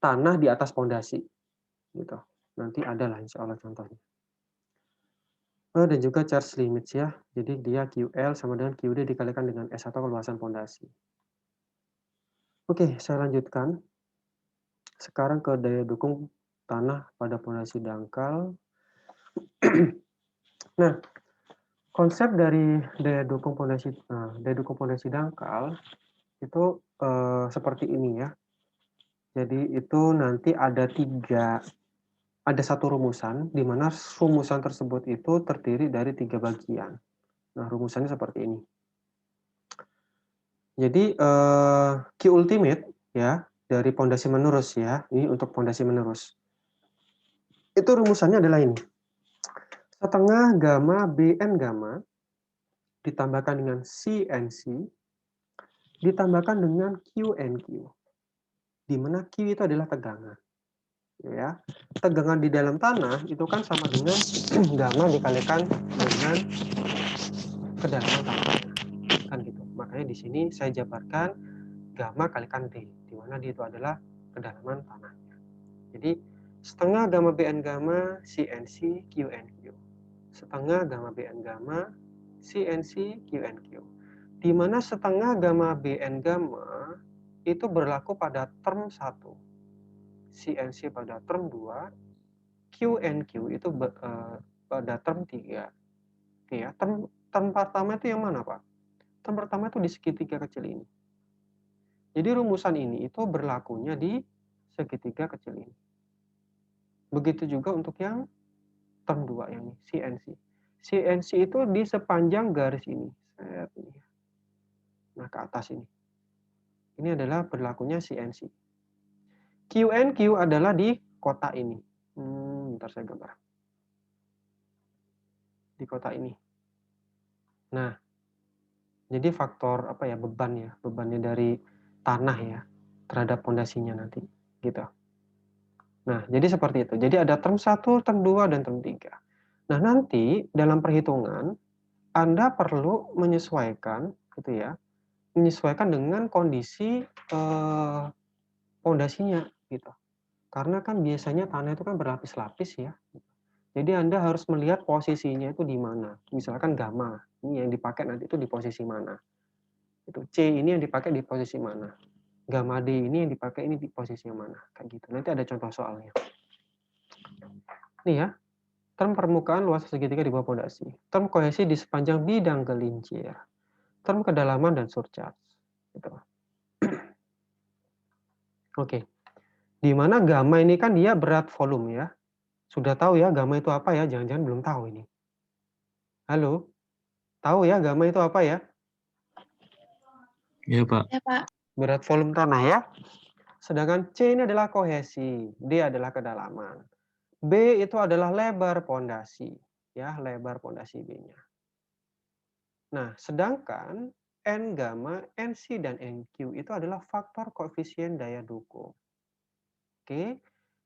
tanah di atas pondasi, gitu. Nanti ada lah insya Allah contohnya. Dan juga charge limits ya, jadi dia QL sama dengan QD dikalikan dengan S atau keluasan pondasi. Oke, saya lanjutkan. Sekarang ke daya dukung tanah pada pondasi dangkal. Nah, konsep dari daya dukung pondasi dangkal itu seperti ini ya. Jadi itu nanti ada satu rumusan di mana rumusan tersebut itu terdiri dari 3 bagian. Nah, rumusannya seperti ini. Jadi Q ultimate ya dari pondasi menerus ya. Ini untuk pondasi menerus. Itu rumusannya adalah ini. Setengah gamma BN gamma ditambahkan dengan CNC ditambahkan dengan QNQ. Di mana Q itu adalah tegangan. Ya. Tegangan di dalam tanah itu kan sama dengan gamma dikalikan dengan kedalaman tanah. Kan gitu. Makanya di sini saya jabarkan gamma kalikan D, di mana D itu adalah kedalaman tanahnya. Jadi setengah gamma BN gamma CNC QNQ. Setengah gamma BN gamma CNC QNQ. Di mana setengah gamma BN gamma itu berlaku pada term 1, CNC pada term 2, QNQ itu pada term 3. Oke ya, term pertama itu yang mana, Pak? Term pertama itu di segitiga kecil ini. Jadi rumusan ini itu berlakunya di segitiga kecil ini. Begitu juga untuk yang term 2 yang ini, CNC. CNC itu di sepanjang garis ini. Nah, ke atas ini. Ini adalah berlakunya CNC. QNQ adalah di kotak ini. Bentar saya gambar. Di kotak ini. Nah, jadi faktor apa ya, bebannya dari tanah ya terhadap pondasinya nanti gitu. Nah, jadi seperti itu. Jadi ada term 1, term 2 dan term 3. Nah, nanti dalam perhitungan Anda perlu menyesuaikan gitu ya. Menyesuaikan dengan kondisi pondasinya gitu. Karena kan biasanya tanah itu kan berlapis-lapis ya. Jadi Anda harus melihat posisinya itu di mana. Misalkan gamma, ini yang dipakai nanti itu di posisi mana. Itu C ini yang dipakai di posisi mana. Gamma D ini yang dipakai ini di posisi yang mana. Kayak gitu. Nanti ada contoh soalnya. Nih ya. Term permukaan luas segitiga di bawah pondasi. Term kohesi di sepanjang bidang gelincir. Term kedalaman dan surcharge. Gitu. Oke. Di mana gamma ini kan dia berat volume ya. Sudah tahu ya gamma itu apa ya? Jangan-jangan belum tahu ini. Halo? Tahu ya gamma itu apa ya? Iya, Pak. Ya, Pak. Berat volume tanah ya. Sedangkan C ini adalah kohesi, D adalah kedalaman. B itu adalah lebar pondasi, ya, lebar pondasi B-nya. Nah, sedangkan N gamma, NC dan NQ itu adalah faktor koefisien daya dukung. Oke.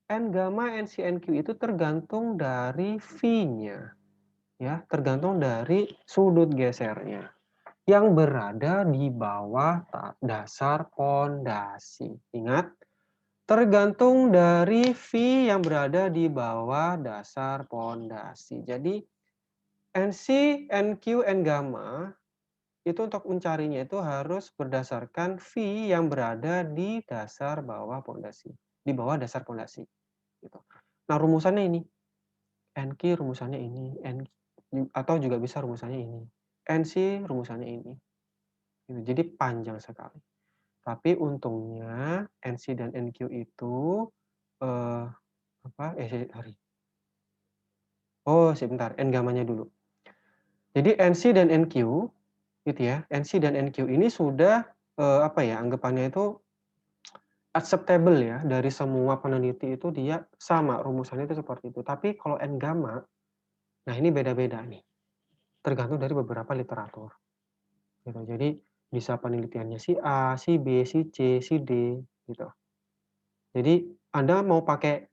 N gamma, NC, NQ itu tergantung dari V-nya. Ya, tergantung dari sudut gesernya yang berada di bawah dasar pondasi. Ingat, tergantung dari V yang berada di bawah dasar pondasi. Jadi NC, NQ, N gamma itu untuk mencarinya itu harus berdasarkan V yang berada di dasar bawah pondasi, di bawah dasar pondasi. Gitu. Nah rumusannya ini, NQ rumusannya ini, atau juga bisa rumusannya ini, NC rumusannya ini. Jadi panjang sekali. Tapi untungnya NC dan NQ itu sebentar, N gamanya dulu. Jadi NC dan NQ gitu ya. NC dan NQ ini sudah anggapannya itu acceptable ya dari semua peneliti itu dia sama rumusannya itu seperti itu. Tapi kalau N gamma, nah ini beda-beda nih. Tergantung dari beberapa literatur. Gitu. Jadi bisa penelitiannya si A, si B, si C, si D gitu. Jadi Anda mau pakai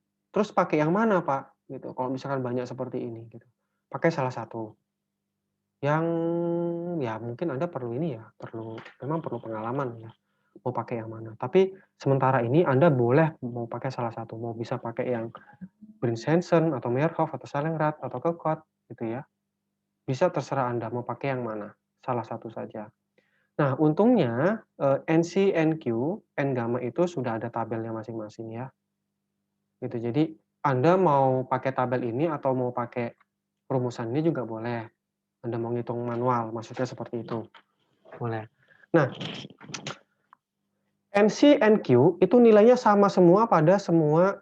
yang mana, Pak? Gitu. Kalau misalkan banyak seperti ini gitu. Pakai salah satu. Yang ya mungkin Anda memang perlu pengalaman ya. Mau pakai yang mana. Tapi sementara ini Anda boleh mau pakai salah satu. Mau bisa pakai yang Brinch-Hansen atau Meyerhof atau Salengrad atau Kekot gitu ya. Bisa terserah Anda mau pakai yang mana. Salah satu saja. Nah, untungnya NC, NQ, N gamma itu sudah ada tabelnya masing-masing ya. Gitu. Jadi Anda mau pakai tabel ini atau mau pakai rumusan ini juga boleh. Anda mau ngitung manual, maksudnya seperti itu. Boleh. Nah, NC, NQ itu nilainya sama semua pada semua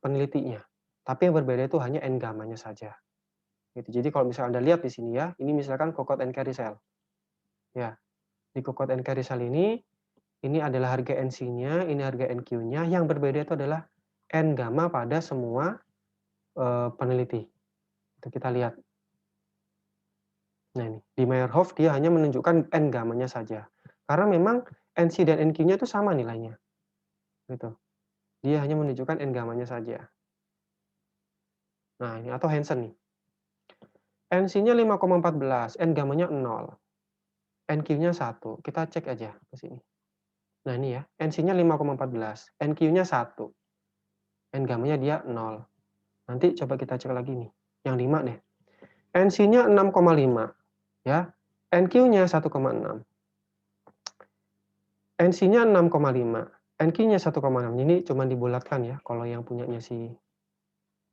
penelitinya. Tapi yang berbeda itu hanya N gammanya saja. Gitu. Jadi kalau misalnya Anda lihat di sini ya, ini misalkan Kokot and Caricel. Ya, di Kokot and Caricel ini adalah harga NC-nya, ini harga NQ-nya. Yang berbeda itu adalah N gamma pada semua peneliti. Itu kita lihat. Nah ini, di Meyerhof dia hanya menunjukkan N gammanya saja. Karena memang NC dan NQ-nya itu sama nilainya. Gitu. Dia hanya menunjukkan N gammanya saja. Nah ini, atau Hansen nih. NC-nya 5,14, N gammanya 0. NQ-nya 1. Kita cek aja ke sini. Nah ini ya, NC-nya 5,14, NQ-nya 1. N gammanya dia 0. Nanti coba kita cek lagi nih. Yang 5 deh. NC-nya 6,5. Ya. NQ-nya 1,6. NC-nya 6,5, NQ-nya 1,6. Ini cuma dibulatkan ya, kalau yang punyanya si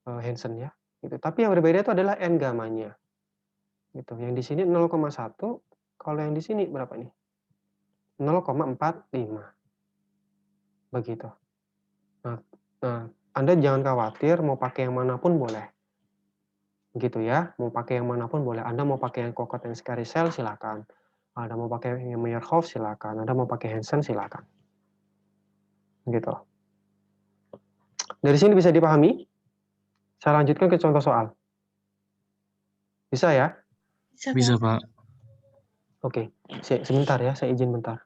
Hansen ya. Gitu. Tapi yang berbeda itu adalah N gamanya. Gitu. Yang di sini 0,1, kalau yang di sini berapa nih? 0,45. Begitu. Nah, Anda jangan khawatir, mau pakai yang manapun boleh. Gitu ya, mau pakai yang manapun boleh. Anda mau pakai yang Kokot yang Scaricel, silakan. Anda mau pakai yang Meyerhoff, silakan. Anda mau pakai Hansen, silakan. Gitu. Dari sini bisa dipahami? Saya lanjutkan ke contoh soal. Bisa ya? Bisa, Pak. Oke, sebentar ya, saya izin bentar.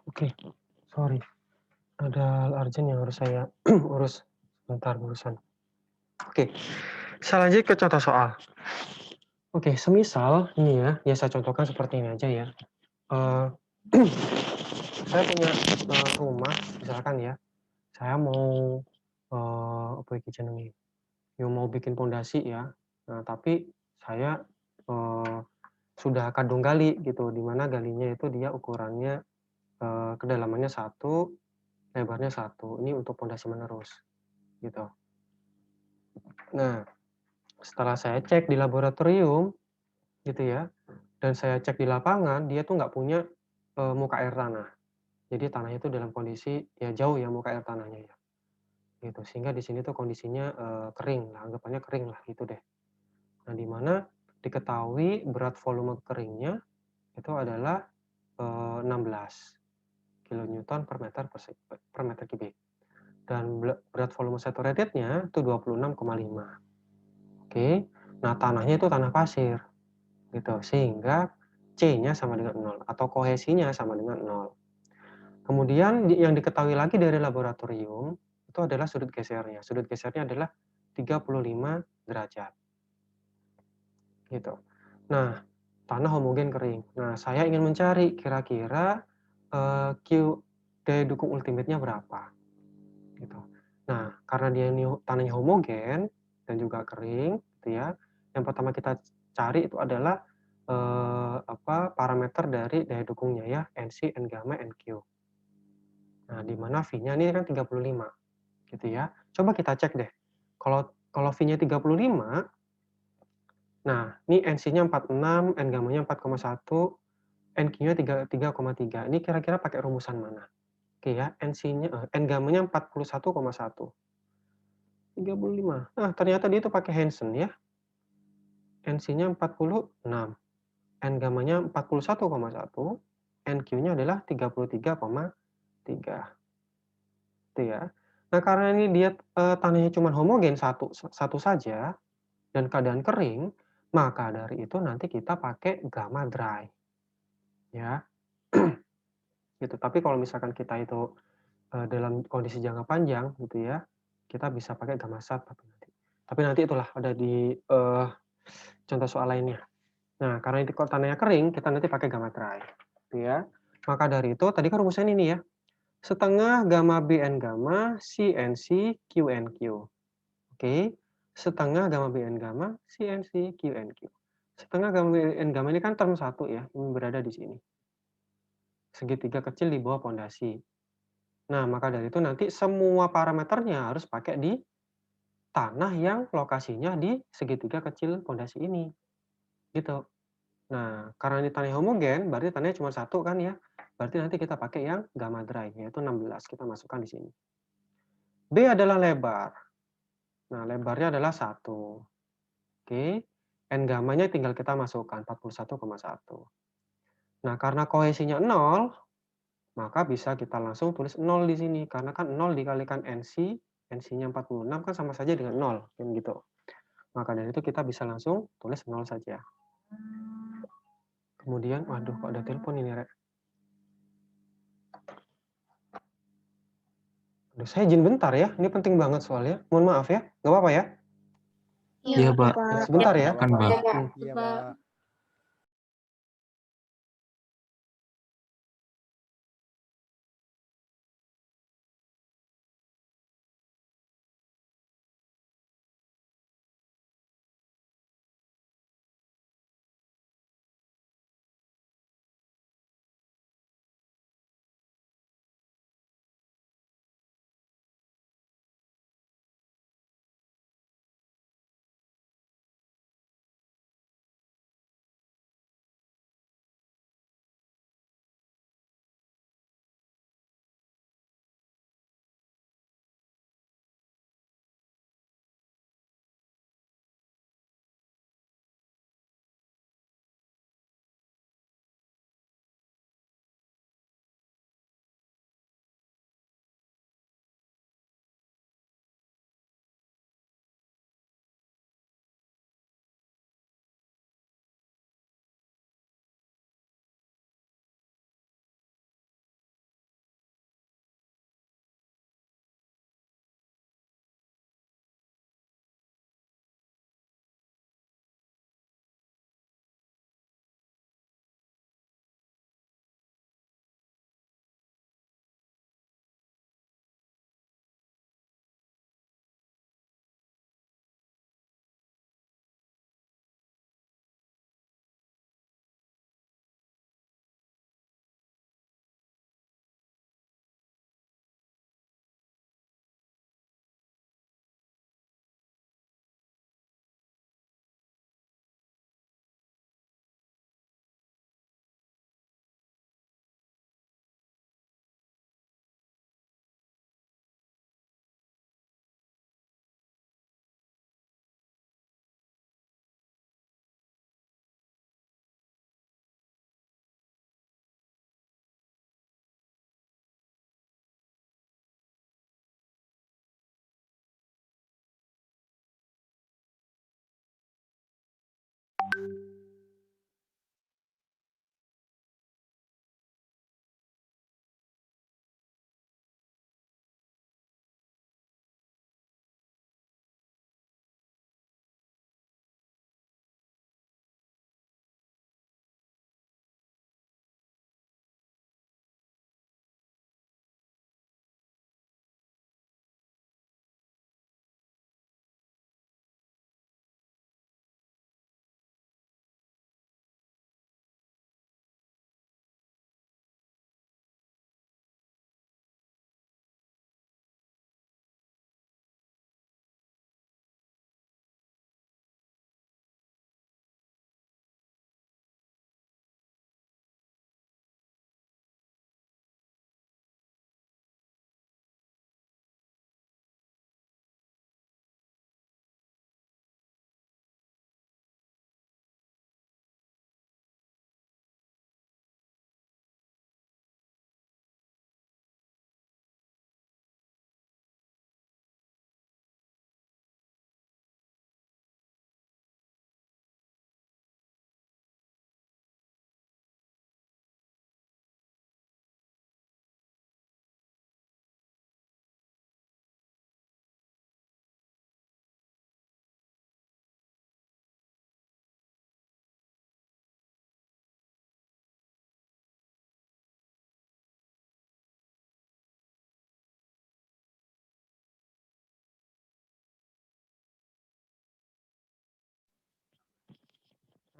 Oke, sorry. Ada urgent yang harus saya urus. Bentar, urusan. Oke, saya lanjut ke contoh soal. Oke, semisal ini ya saya contohkan seperti ini aja ya. Saya punya rumah, misalkan ya. Saya mau apa iki jenenge? Ya mau bikin pondasi ya. Nah, tapi saya sudah kadung gali gitu, di mana galinya itu dia ukurannya kedalamannya 1, lebarnya 1. Ini untuk pondasi menerus gitu. Nah, setelah saya cek di laboratorium gitu ya, dan saya cek di lapangan, dia tuh nggak punya muka air tanah. Jadi tanahnya itu dalam kondisi ya jauh ya muka air tanahnya ya. Gitu. Sehingga di sini tuh kondisinya kering, lah, anggapannya kering lah gitu deh. Nah, di mana diketahui berat volume keringnya itu adalah 16 kilonewton per meter kubik. Dan berat volume saturatednya itu 26,5. Oke. Nah, tanahnya itu tanah pasir. Gitu. Sehingga C-nya sama dengan 0 atau kohesinya sama dengan 0. Kemudian yang diketahui lagi dari laboratorium itu adalah sudut gesernya. Sudut gesernya adalah 35 derajat. Gitu. Nah, tanah homogen kering. Nah, saya ingin mencari kira-kira Q daya dukung ultimate-nya berapa. Gitu. Nah, karena dia ini tanahnya homogen dan juga kering, gitu ya. Yang pertama kita cari itu adalah parameter dari daya dukungnya ya, NC, N gamma, NQ. Nah, di mana V-nya ini kan 35, gitu ya. Coba kita cek deh. Kalau V-nya 35, nah, ini NC-nya 46, N gamma-nya 4,1, NQ-nya 3,3. Ini kira-kira pakai rumusan mana? Oke ya, N gamma-nya 41,1. 35. Nah, ternyata dia itu pakai Hansen ya. NC-nya 46, N gamma-nya 41,1, NQ-nya adalah 33,3. Gitu ya. Nah, karena ini dia tanahnya cuma homogen satu saja dan keadaan kering, maka dari itu nanti kita pakai gamma dry. Ya. Gitu. Tapi kalau misalkan kita itu dalam kondisi jangka panjang gitu ya, kita bisa pakai gamma sat tapi nanti itulah ada di contoh soal lainnya. Nah, karena itu kalau tanahnya kering, kita nanti pakai gamma dry. Gitu ya. Maka dari itu, tadi kan rumusnya ini ya, setengah gamma B N gamma C N C Q N Q. Oke, setengah gamma B N gamma C N C Q N Q. Setengah gamma B N gamma ini kan term 1 ya, ini berada di sini. Segitiga kecil di bawah pondasi. Nah, maka dari itu nanti semua parameternya harus pakai di tanah yang lokasinya di segitiga kecil pondasi ini. Gitu. Nah, karena ini tanah homogen, berarti tanahnya cuma 1 kan ya. Berarti nanti kita pakai yang gamma dry, yaitu 16. Kita masukkan di sini. B adalah lebar. Nah, lebarnya adalah 1. Oke. N gammanya tinggal kita masukkan, 41,1. Nah, karena kohesinya 0, maka bisa kita langsung tulis 0 di sini. Karena kan 0 dikalikan NC, NC-nya 46 kan sama saja dengan 0. Kan gitu. Maka dari itu kita bisa langsung tulis 0 saja. Kemudian, waduh kok ada telepon ini, Rek. Aduh, saya izin bentar ya, ini penting banget soalnya. Mohon maaf ya, nggak apa-apa ya? Iya, Pak. Ya, sebentar ya. Kan, Pak. Iya, Pak.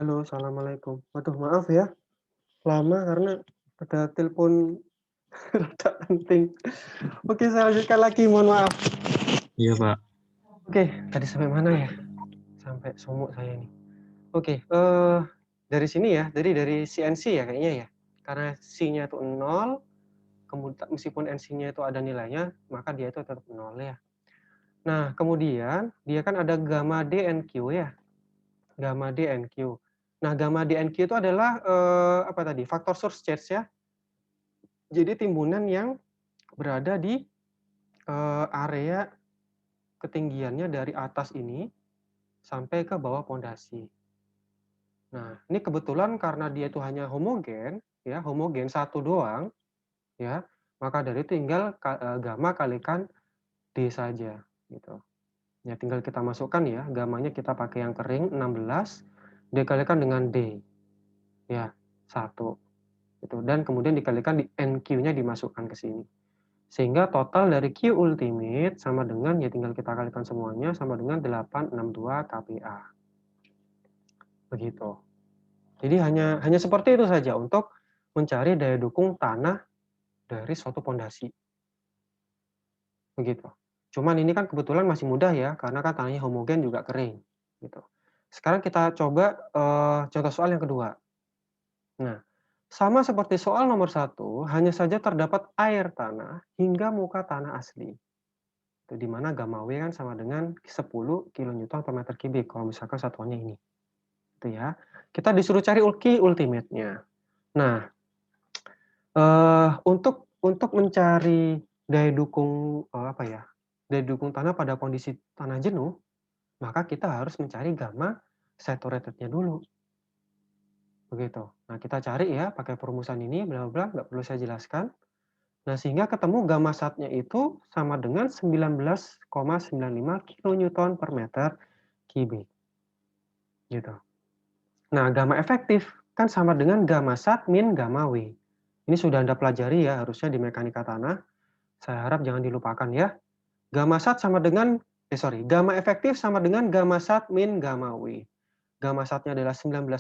Halo, assalamualaikum. Waduh, maaf ya, lama karena ada telepon rada penting. Oke, saya lanjutkan lagi, mohon maaf. Iya, Pak. Oke, tadi sampai mana ya? Sampai sumuk saya ini. Oke, dari sini ya, dari CNC ya kayaknya ya. Karena C-nya itu 0, meskipun NC-nya itu ada nilainya, maka dia itu tetap 0 ya. Nah, kemudian dia kan ada gamma D and Q ya. Gamma D and Q. Nah, gamma D and Q itu adalah apa tadi? Faktor source charge ya. Jadi timbunan yang berada di area ketinggiannya dari atas ini sampai ke bawah pondasi. Nah, ini kebetulan karena dia itu hanya homogen, ya, homogen satu doang, ya, maka dari itu tinggal gamma kalikan D saja, gitu. Ya, tinggal kita masukkan ya, gamanya kita pakai yang kering 16 dikalikan dengan D, ya, 1, gitu. Dan kemudian dikalikan di NQ-nya dimasukkan ke sini. Sehingga total dari Q ultimate sama dengan, ya tinggal kita kalikan semuanya, sama dengan 862 kPa. Begitu. Jadi hanya seperti itu saja untuk mencari daya dukung tanah dari suatu pondasi. Begitu. Cuman ini kan kebetulan masih mudah ya, karena kan tanahnya homogen juga kering. Gitu. Sekarang kita coba contoh soal yang kedua. Nah, sama seperti soal nomor 1, hanya saja terdapat air tanah hingga muka tanah asli. Itu di mana gamma W kan sama dengan 10 kN per meter kubik kalau misalkan satuannya ini. Itu ya. Kita disuruh cari Q ultimate-nya. Nah, untuk mencari daya dukung apa ya? Daya dukung tanah pada kondisi tanah jenuh, maka kita harus mencari gamma saturated-nya dulu. Begitu. Nah, kita cari ya pakai perumusan ini bla bla, nggak perlu saya jelaskan. Nah, sehingga ketemu gamma sat-nya itu sama dengan 19,95 kN per meter kubik. Gitu. Nah, gamma efektif kan sama dengan gamma sat min gamma W. Ini sudah Anda pelajari ya harusnya di mekanika tanah. Saya harap jangan dilupakan ya. Gamma sat sama dengan gamma efektif sama dengan gamma sat min gamma W. Gamma satnya adalah 19,95,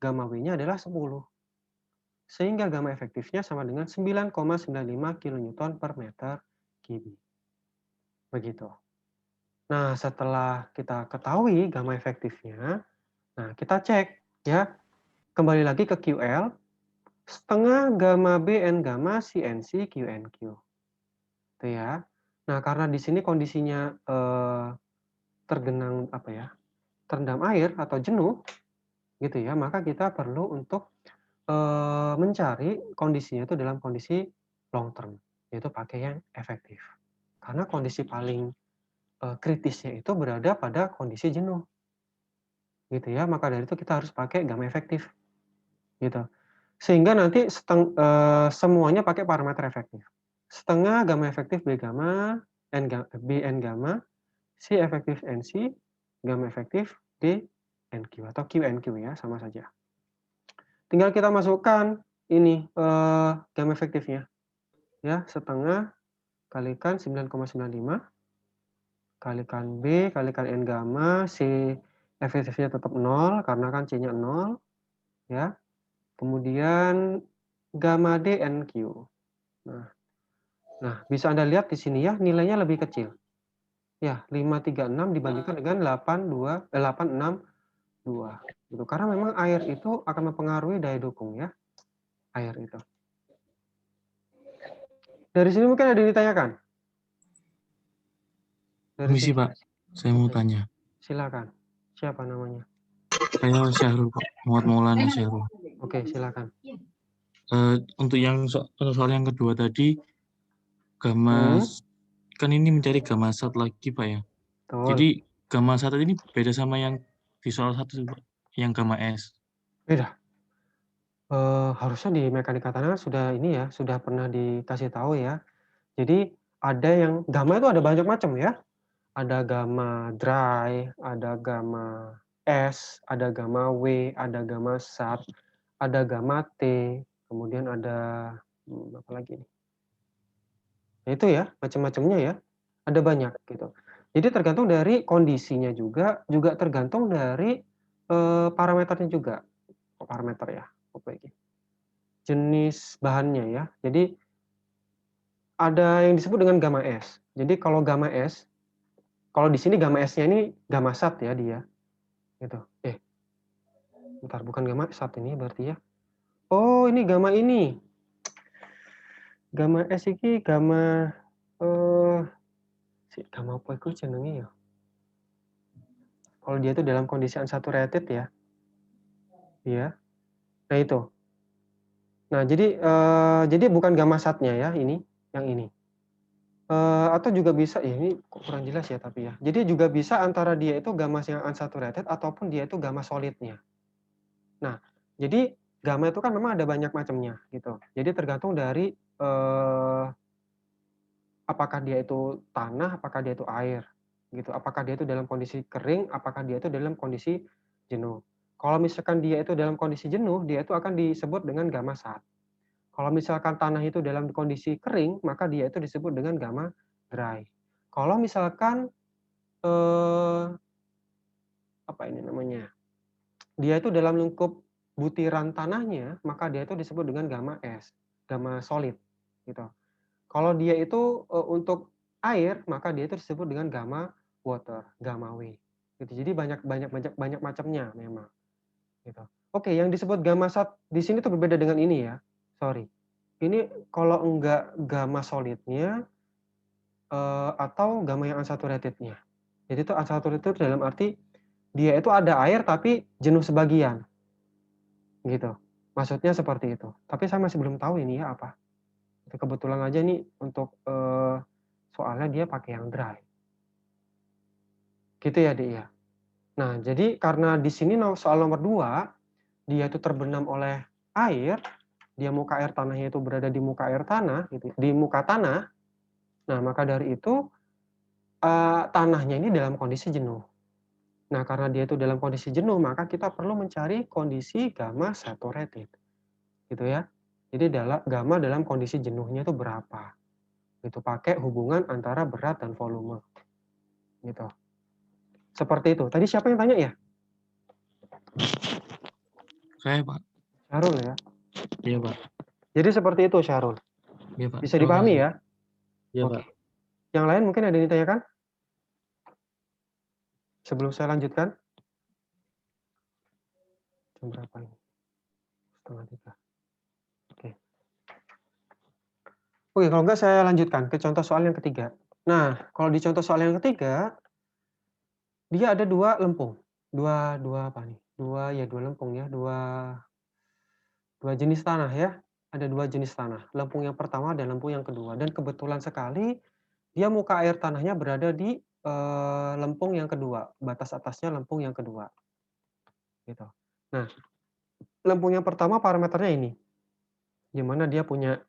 gamma W-nya adalah 10. Sehingga gamma efektifnya sama dengan 9,95 kN per meter kubik. Begitu. Nah, setelah kita ketahui gamma efektifnya, nah kita cek ya, kembali lagi ke QL, setengah gamma B N gamma CNC QNQ. Itu ya. Nah, karena di sini kondisinya tergenang apa ya? Terendam air atau jenuh gitu ya, maka kita perlu untuk mencari kondisinya itu dalam kondisi long term, yaitu pakai yang efektif. Karena kondisi paling kritisnya itu berada pada kondisi jenuh. Gitu ya, maka dari itu kita harus pakai gamma efektif. Gitu. Sehingga nanti semuanya pakai parameter efektif. Setengah gamma efektif B gamma, B N gamma, C efektif NC, gamma efektif D NQ atau QNQ ya, sama saja. Tinggal kita masukkan ini gamma efektifnya. Ya, setengah kalikan 9,95 kalikan B kalikan N gamma, C efektifnya tetap 0 karena kan C-nya 0 ya. Kemudian gamma D NQ. Nah, bisa Anda lihat di sini ya, nilainya lebih kecil. Ya, 536 dibandingkan dengan 862. Gitu. Karena memang air itu akan mempengaruhi daya dukung ya. Air itu. Dari sini mungkin ada yang ditanyakan? Dari Permisi, sini. Pak. Saya mau tanya. Silakan. Siapa namanya? Saya Syahrul, Pak. Muhammad Maulana Syahrul. Oke, silakan. Untuk soal yang kedua tadi, gamma kan ini mencari gamma sat lagi, Pak ya. Betul. Jadi gamma sat ini beda sama yang di soal 1, Pak, yang gamma S. Beda. Harusnya di mekanika tanah sudah ini ya, sudah pernah dikasih tahu ya. Jadi ada yang gamma itu ada banyak macam ya. Ada gamma dry, ada gamma S, ada gamma W, ada gamma sat, ada gamma T, kemudian ada apa lagi nih? Ya itu ya, macam-macamnya ya. Ada banyak gitu. Jadi tergantung dari kondisinya juga tergantung dari parameternya juga. Parameter ya, jenis bahannya ya. Jadi ada yang disebut dengan gamma S. Jadi kalau gamma S, kalau di sini gamma S-nya ini gamma sat ya dia. Gitu. Bentar, bukan gamma sat ini berarti ya. Oh, ini gamma ini. Gamma S ini gamma gamma apa itu jenenge ya? Kalau dia itu dalam kondisi unsaturated ya. Iya. Nah, itu. Nah, jadi bukan gamma satnya ya ini, yang ini. Atau juga bisa ya ini kok kurang jelas ya tapi ya. Jadi juga bisa antara dia itu gamma yang unsaturated ataupun dia itu gamma solidnya. Nah, jadi gamma itu kan memang ada banyak macamnya gitu. Jadi tergantung dari apakah dia itu tanah, apakah dia itu air gitu. Apakah dia itu dalam kondisi kering, apakah dia itu dalam kondisi jenuh. Kalau misalkan dia itu dalam kondisi jenuh, dia itu akan disebut dengan gamma sat. Kalau misalkan tanah itu dalam kondisi kering, maka dia itu disebut dengan gamma dry. Kalau misalkan apa ini namanya? Dia itu dalam lingkup butiran tanahnya, maka dia itu disebut dengan gamma S, gamma solid gitu. Kalau dia itu untuk air, maka dia itu disebut dengan gamma water, gamma W. Gitu. Jadi banyak macamnya memang. Gitu. Oke, yang disebut gamma sat di sini tuh berbeda dengan ini ya. Sorry. Ini kalau enggak gamma solidnya atau gamma yang unsaturatednya. Jadi itu unsaturated dalam arti dia itu ada air tapi jenuh sebagian. Gitu. Maksudnya seperti itu. Tapi saya masih belum tahu ini ya apa. Kebetulan aja nih untuk soalnya dia pakai yang dry. Gitu ya, Dik ya. Nah, jadi karena di sini soal nomor 2, dia itu terbenam oleh air, dia muka air tanahnya itu berada di muka air tanah gitu, di muka tanah. Nah, maka dari itu tanahnya ini dalam kondisi jenuh. Nah, karena dia itu dalam kondisi jenuh, maka kita perlu mencari kondisi gamma saturated. Gitu ya. Jadi gamma dalam kondisi jenuhnya itu berapa? Itu pakai hubungan antara berat dan volume. Gitu. Seperti itu. Tadi siapa yang tanya ya? Saya, Pak. Syahrul ya? Iya, Pak. Jadi seperti itu, Syahrul. Iya, Pak. Bisa Terima dipahami kasih. ya? Iya, Oke. Pak. Yang lain mungkin ada yang ditanyakan? Sebelum saya lanjutkan? Jam berapa ini? 2:30. Oke. Oke, kalau enggak saya lanjutkan ke contoh soal yang ketiga. Nah, kalau di contoh soal yang ketiga, dia ada 2 lempung. Dua apa nih? Dua lempung ya, dua jenis tanah ya. Ada 2 jenis tanah. Lempung yang pertama dan lempung yang kedua. Dan kebetulan sekali dia muka air tanahnya berada di lempung yang kedua. Batas atasnya lempung yang kedua. Gitu. Nah, lempung yang pertama parameternya ini. Di mana dia punya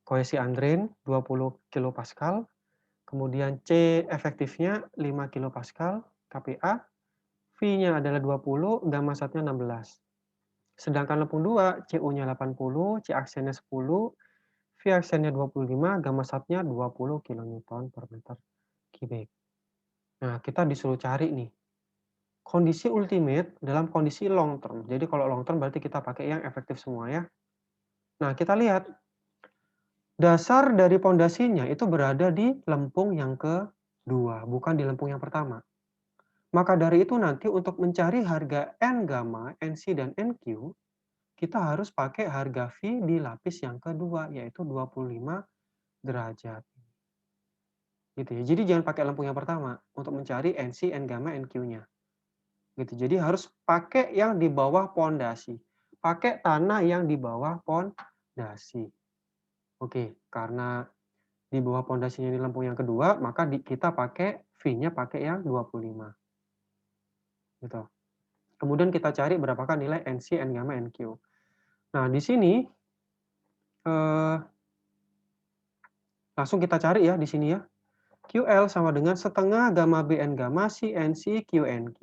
kohesi andrain 20 kilopascal, kemudian C efektifnya 5 kilopascal, kPa, V-nya adalah 20, gamma satnya 16. Sedangkan lempung 2, CU-nya 80, C aksennya 10, V aksennya 25, gamma satnya 20 kN per meter kubik. Nah, kita disuruh cari nih, kondisi ultimate dalam kondisi long term. Jadi kalau long term berarti kita pakai yang efektif semua ya. Nah, kita lihat, dasar dari pondasinya itu berada di lempung yang kedua, bukan di lempung yang pertama. Maka dari itu nanti untuk mencari harga N gamma, NC, dan NQ, kita harus pakai harga V di lapis yang kedua, yaitu 25 derajat. Gitu ya. Jadi jangan pakai lempung yang pertama untuk mencari NC, N gamma, NQ-nya. Gitu. Jadi harus pakai yang di bawah pondasi. Pakai tanah yang di bawah pondasi. Oke, karena di bawah pondasinya ini lempung yang kedua, maka kita pakai V-nya pakai yang 25. Gitu. Kemudian kita cari berapakah nilai NC, N gamma, NQ. Nah, di sini langsung kita cari ya di sini ya. QL sama dengan setengah gamma BN gamma C NC QNQ.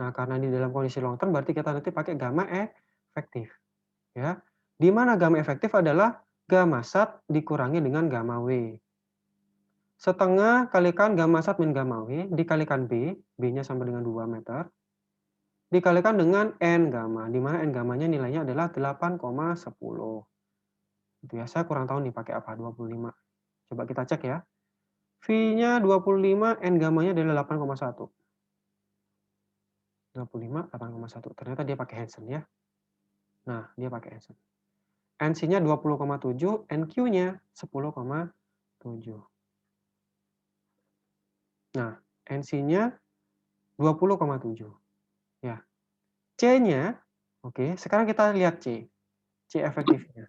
Nah, karena di dalam kondisi long term berarti kita nanti pakai gamma efektif. Ya. Di mana gamma efektif adalah gamma sat dikurangi dengan gamma W. Setengah kalikan gamma sat min gamma W dikalikan B, B-nya sama dengan 2 meter. dikalikan dengan N gamma, di mana N gammanya nilainya adalah 8,10. Itu ya, saya kurang tahu nih pakai apa, 25. Coba kita cek ya. V-nya 25, N gammanya adalah 8,1. 25, 8,1. Ternyata dia pakai Hansen ya. Nah, dia pakai Hansen. NC-nya 20,7, NQ-nya 10,7. Nah, NC-nya 20,7. Ya. C-nya, oke, sekarang kita lihat C. C efektifnya.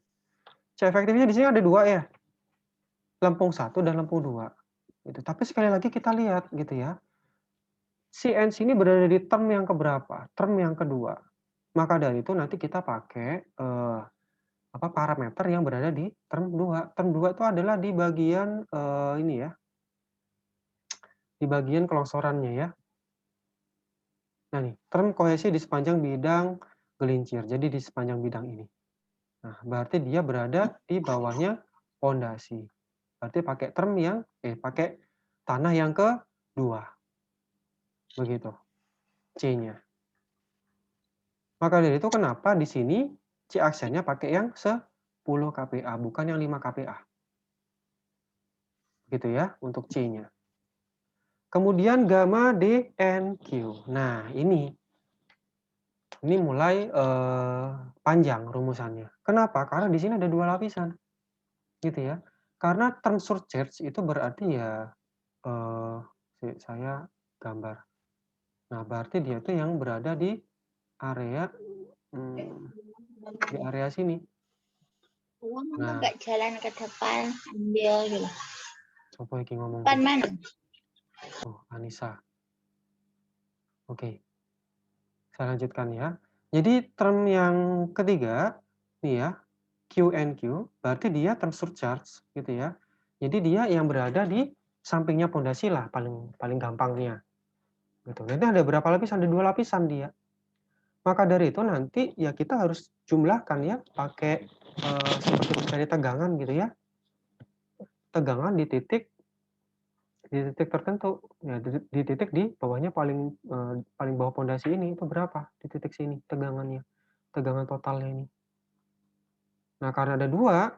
C efektifnya di sini ada 2 ya. Lempung 1 dan lempung 2. Gitu. Tapi sekali lagi kita lihat gitu ya. Si NC ini berada di term yang keberapa? Term yang kedua. Maka dari itu nanti kita pakai parameter yang berada di term 2. Term 2 itu adalah di bagian ini ya. Di bagian kelongsorannya ya. Nah nih, term kohesi di sepanjang bidang gelincir. Jadi di sepanjang bidang ini. Nah, berarti dia berada di bawahnya pondasi. Berarti pakai term yang pakai tanah yang kedua. Begitu. C-nya. Maka dari itu kenapa di sini C aksennya pakai yang 10 kPa, bukan yang 5 kPa. Gitu ya, untuk C-nya. Kemudian gamma DNQ. Nah, ini mulai panjang rumusannya. Kenapa? Karena di sini ada 2 lapisan. Gitu ya. Karena term surcharge itu berarti ya saya gambar. Nah, berarti dia itu yang berada di area sini. Nah, nggak jalan ke depan ambil gitu. Coba lagi ngomong. Depan mana? Oh, Anissa. Oke. Saya lanjutkan ya. Jadi term yang ketiga nih ya, QNQ, berarti dia term surcharge gitu ya. Jadi dia yang berada di sampingnya pondasi lah paling gampangnya. Gitu. Nanti ada berapa lapisan? Ada 2 lapisan dia. Maka dari itu nanti ya kita harus jumlahkan ya pakai seperti mencari tegangan gitu ya. Tegangan di titik tertentu ya, di titik di bawahnya paling bawah pondasi ini itu berapa di titik sini tegangannya, tegangan totalnya ini. Nah, karena ada 2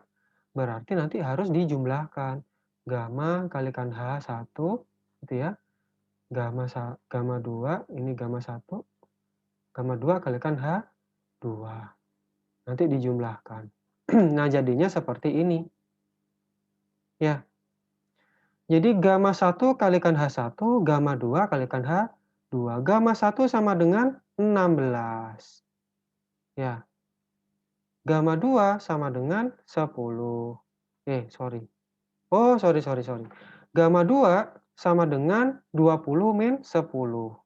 berarti nanti harus dijumlahkan gamma kalikan H1 gitu ya, gamma 2 ini gamma 1, gamma 2 kalikan H2 nanti dijumlahkan. Nah, jadinya seperti ini ya. Jadi gamma 1 kalikan H1, gamma 2 kalikan H2. Gamma 1 sama dengan 16. Ya. Gamma 2 sama dengan 10. Sorry. Oh, sorry. Gamma 2 sama dengan 20 min 10.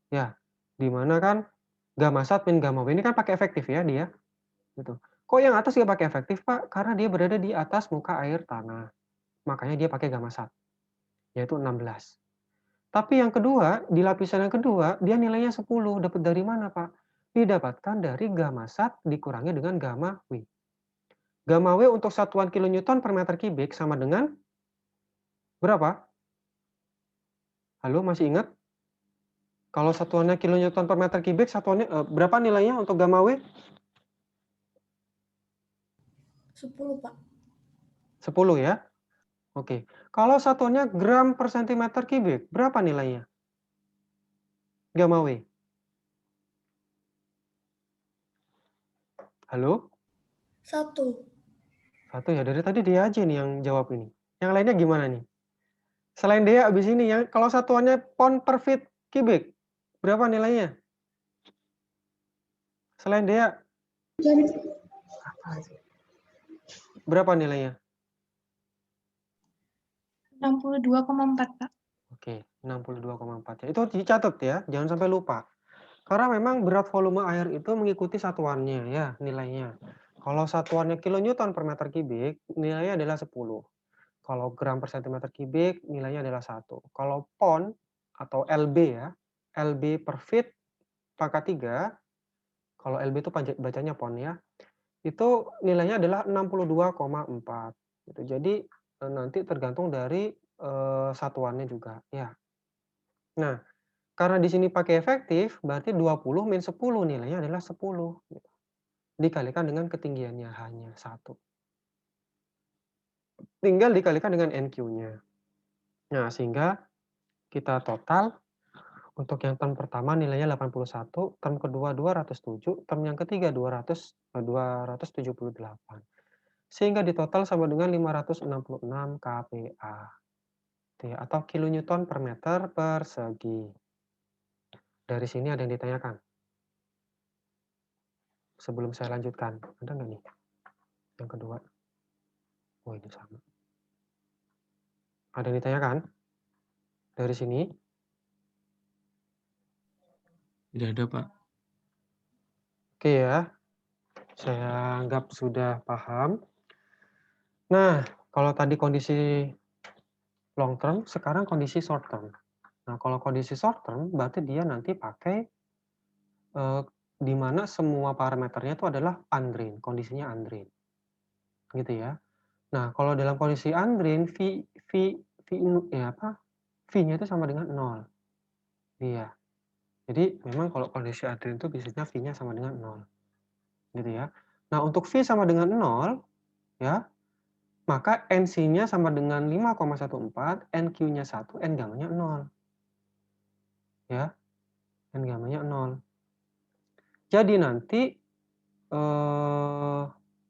Ya. Dimana kan gamma 1 min gamma W ini kan pakai efektif ya dia. Gitu. Kok yang atas nggak pakai efektif, Pak? Karena dia berada di atas muka air tanah. Makanya dia pakai gamma 1. Yaitu 16. Tapi yang kedua, di lapisan yang kedua, dia nilainya 10. Dapat dari mana, Pak? Didapatkan dari gamma sat dikurangi dengan gamma W. Gamma W untuk satuan kilonewton per meter kubik sama dengan berapa? Halo, masih ingat? Kalau satuannya kilonewton per meter kubik, satuannya berapa nilainya untuk gamma W? 10, Pak. 10 ya? Oke. Kalau satuannya gram per sentimeter kubik, berapa nilainya? Gamma W. Halo? 1. 1 ya, dari tadi dia aja nih yang jawab ini. Yang lainnya gimana nih? Selain dia abis ini ya, kalau satuannya pound per feet kubik, berapa nilainya? Selain dia berapa nilainya? 62,4, Pak. Oke, 62,4 ya. Itu dicatat ya, jangan sampai lupa. Karena memang berat volume air itu mengikuti satuannya ya, nilainya. Kalau satuannya kilonewton per meter kubik, nilainya adalah 10. Kalau gram per sentimeter kubik, nilainya adalah 1. Kalau pound atau LB ya, LB per feet pangkat 3, kalau LB itu bacanya pound ya, itu nilainya adalah 62,4. Gitu. Jadi nanti tergantung dari satuannya juga ya. Nah, karena di sini pakai efektif, berarti 20 min 10 nilainya adalah 10. Gitu. Dikalikan dengan ketinggiannya hanya 1. Tinggal dikalikan dengan NQ-nya. Nah, sehingga kita total untuk yang term pertama nilainya 81, term kedua 207, term yang ketiga 278. Sehingga di total sama dengan 566 kPa. Atau kilonewton per meter persegi. Dari sini ada yang ditanyakan? Sebelum saya lanjutkan, ada nggak nih? Yang kedua. Oh, ini sama. Ada yang ditanyakan? Dari sini? Tidak ada, Pak. Oke ya. Saya anggap sudah paham. Nah, kalau tadi kondisi long term, sekarang kondisi short term. Nah, kalau kondisi short term, berarti dia nanti pakai di mana semua parameternya itu adalah undrain, kondisinya undrain. Gitu ya. Nah, kalau dalam kondisi undrain, V-nya itu sama dengan 0. Iya. Jadi memang kalau kondisi undrain itu biasanya V-nya sama dengan 0. Gitu ya. Nah, untuk V sama dengan 0, ya, maka NC-nya sama dengan 5,14, NQ-nya 1, N-gamanya 0. Ya, N-gamanya 0. Jadi nanti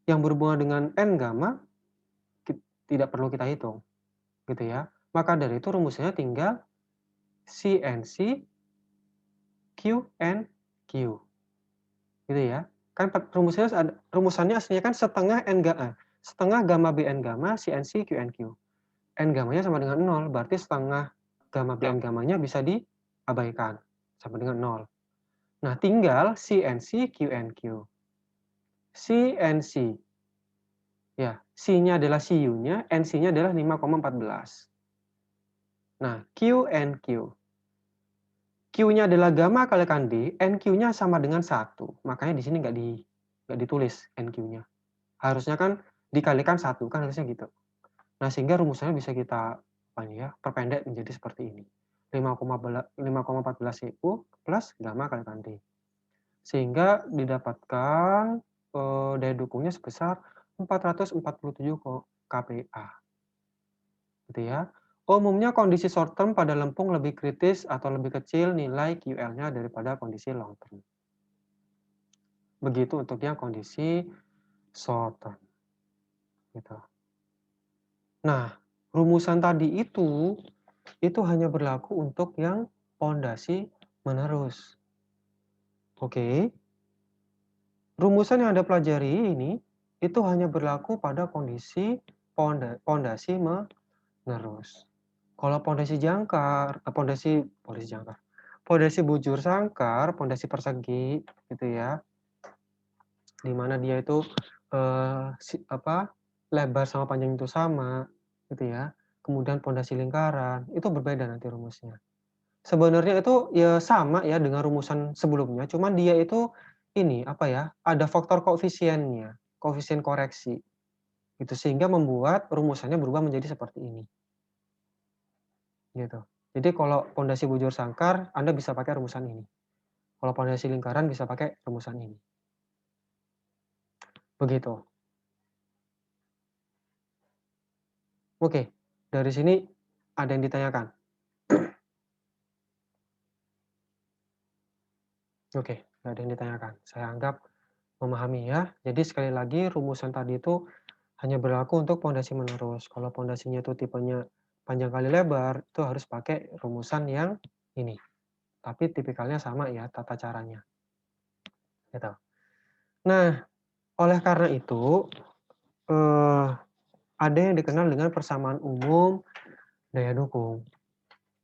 yang berhubungan dengan N-gamma tidak perlu kita hitung. Gitu ya. Maka dari itu rumusnya tinggal CNC QNQ. Gitu ya. Kan rumusannya aslinya kan setengah gamma BN gamma CNC QNQ. N gammanya sama dengan 0, berarti setengah gamma BN gammanya bisa diabaikan, sama dengan 0. Nah, tinggal CNC QNQ. CNC. Ya, C-nya adalah CU-nya, NC-nya adalah 5,14. Nah, QNQ. Q-nya adalah gamma kalikan D, NQ-nya sama dengan 1. Makanya di sini nggak ditulis NQ-nya. Harusnya kan dikalikan 1, kan harusnya gitu. Nah, sehingga rumusnya bisa kita perpendek menjadi seperti ini. 5,14 CU plus gamma kalikan D. Sehingga didapatkan daya dukungnya sebesar 447 kPa. Gitu ya. Umumnya kondisi short term pada lempung lebih kritis atau lebih kecil nilai QL-nya daripada kondisi long term. Begitu untuk yang kondisi short term. Gitu. Nah, rumusan tadi itu hanya berlaku untuk yang pondasi menerus. Oke. Rumusan yang Anda pelajari ini itu hanya berlaku pada kondisi pondasi menerus. Kalau pondasi jangkar, pondasi bujur sangkar, pondasi persegi, gitu ya, di mana dia itu lebar sama panjang itu sama, gitu ya. Kemudian pondasi lingkaran itu berbeda nanti rumusnya. Sebenarnya itu ya sama ya dengan rumusan sebelumnya, cuman dia itu ada faktor koefisiennya, koefisien koreksi, gitu sehingga membuat rumusannya berubah menjadi seperti ini. Gitu. Jadi kalau pondasi bujur sangkar, Anda bisa pakai rumusan ini. Kalau pondasi lingkaran bisa pakai rumusan ini. Begitu. Oke, dari sini ada yang ditanyakan? Oke, nggak ada yang ditanyakan. Saya anggap memahami ya. Jadi sekali lagi rumusan tadi itu hanya berlaku untuk pondasi menerus. Kalau pondasinya itu tipenya panjang kali lebar, itu harus pakai rumusan yang ini. Tapi tipikalnya sama ya tata caranya. Gitu. Nah, oleh karena itu ada yang dikenal dengan persamaan umum daya dukung.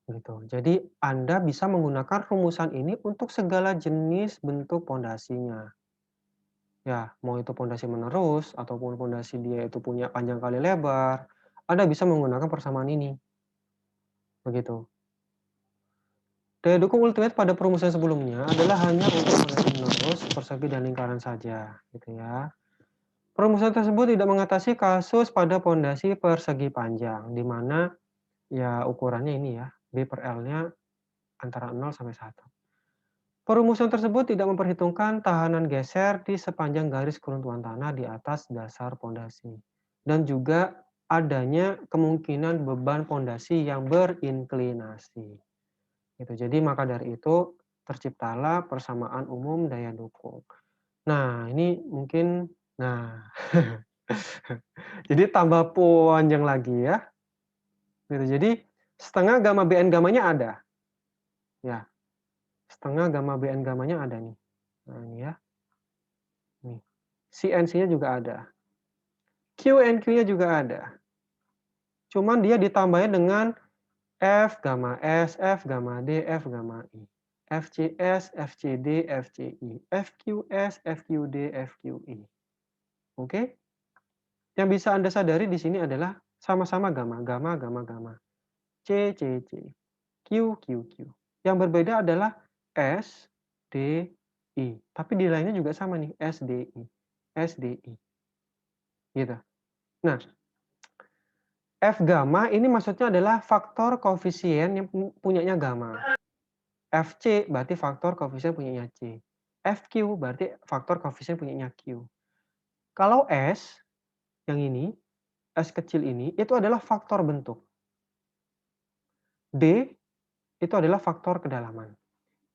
Gitu. Jadi Anda bisa menggunakan rumusan ini untuk segala jenis bentuk pondasinya. Ya, mau itu pondasi menerus ataupun pondasi dia itu punya panjang kali lebar, Anda bisa menggunakan persamaan ini. Begitu. Daya dukung ultimate pada perumusan sebelumnya adalah hanya untuk pondasi menerus, persegi dan lingkaran saja, gitu ya. Perumusan tersebut tidak mengatasi kasus pada pondasi persegi panjang, di mana ya ukurannya ini ya, B per L-nya antara 0 sampai 1. Perumusan tersebut tidak memperhitungkan tahanan geser di sepanjang garis keruntuhan tanah di atas dasar pondasi. Dan juga adanya kemungkinan beban pondasi yang berinklinasi. Gitu. Jadi maka dari itu terciptalah persamaan umum daya dukung. Nah, ini mungkin jadi tambah panjang lagi ya. Gitu. Jadi setengah gamma BN gamanya ada. Ya. Setengah gamma BN gamanya ada nih. Nah, ini ya. Nih. CNC-nya juga ada. QNQ-nya juga ada. Cuman dia ditambahin dengan F gamma S, F gamma D, F gamma I. FCS, FCD, FCI, FQS, FQD, FQI. Oke? Yang bisa Anda sadari di sini adalah sama-sama gamma, gamma, gamma, gamma. C, C, C. Q, Q, Q. Yang berbeda adalah S, D, I. Tapi nilainya juga sama nih, S, D, I. S, D, I. Gitu. Nah, F gamma ini maksudnya adalah faktor koefisien yang punyanya gamma. FC berarti faktor koefisien punyanya C. FQ berarti faktor koefisien punyanya Q. Kalau S, yang ini, S kecil ini, itu adalah faktor bentuk. D, itu adalah faktor kedalaman.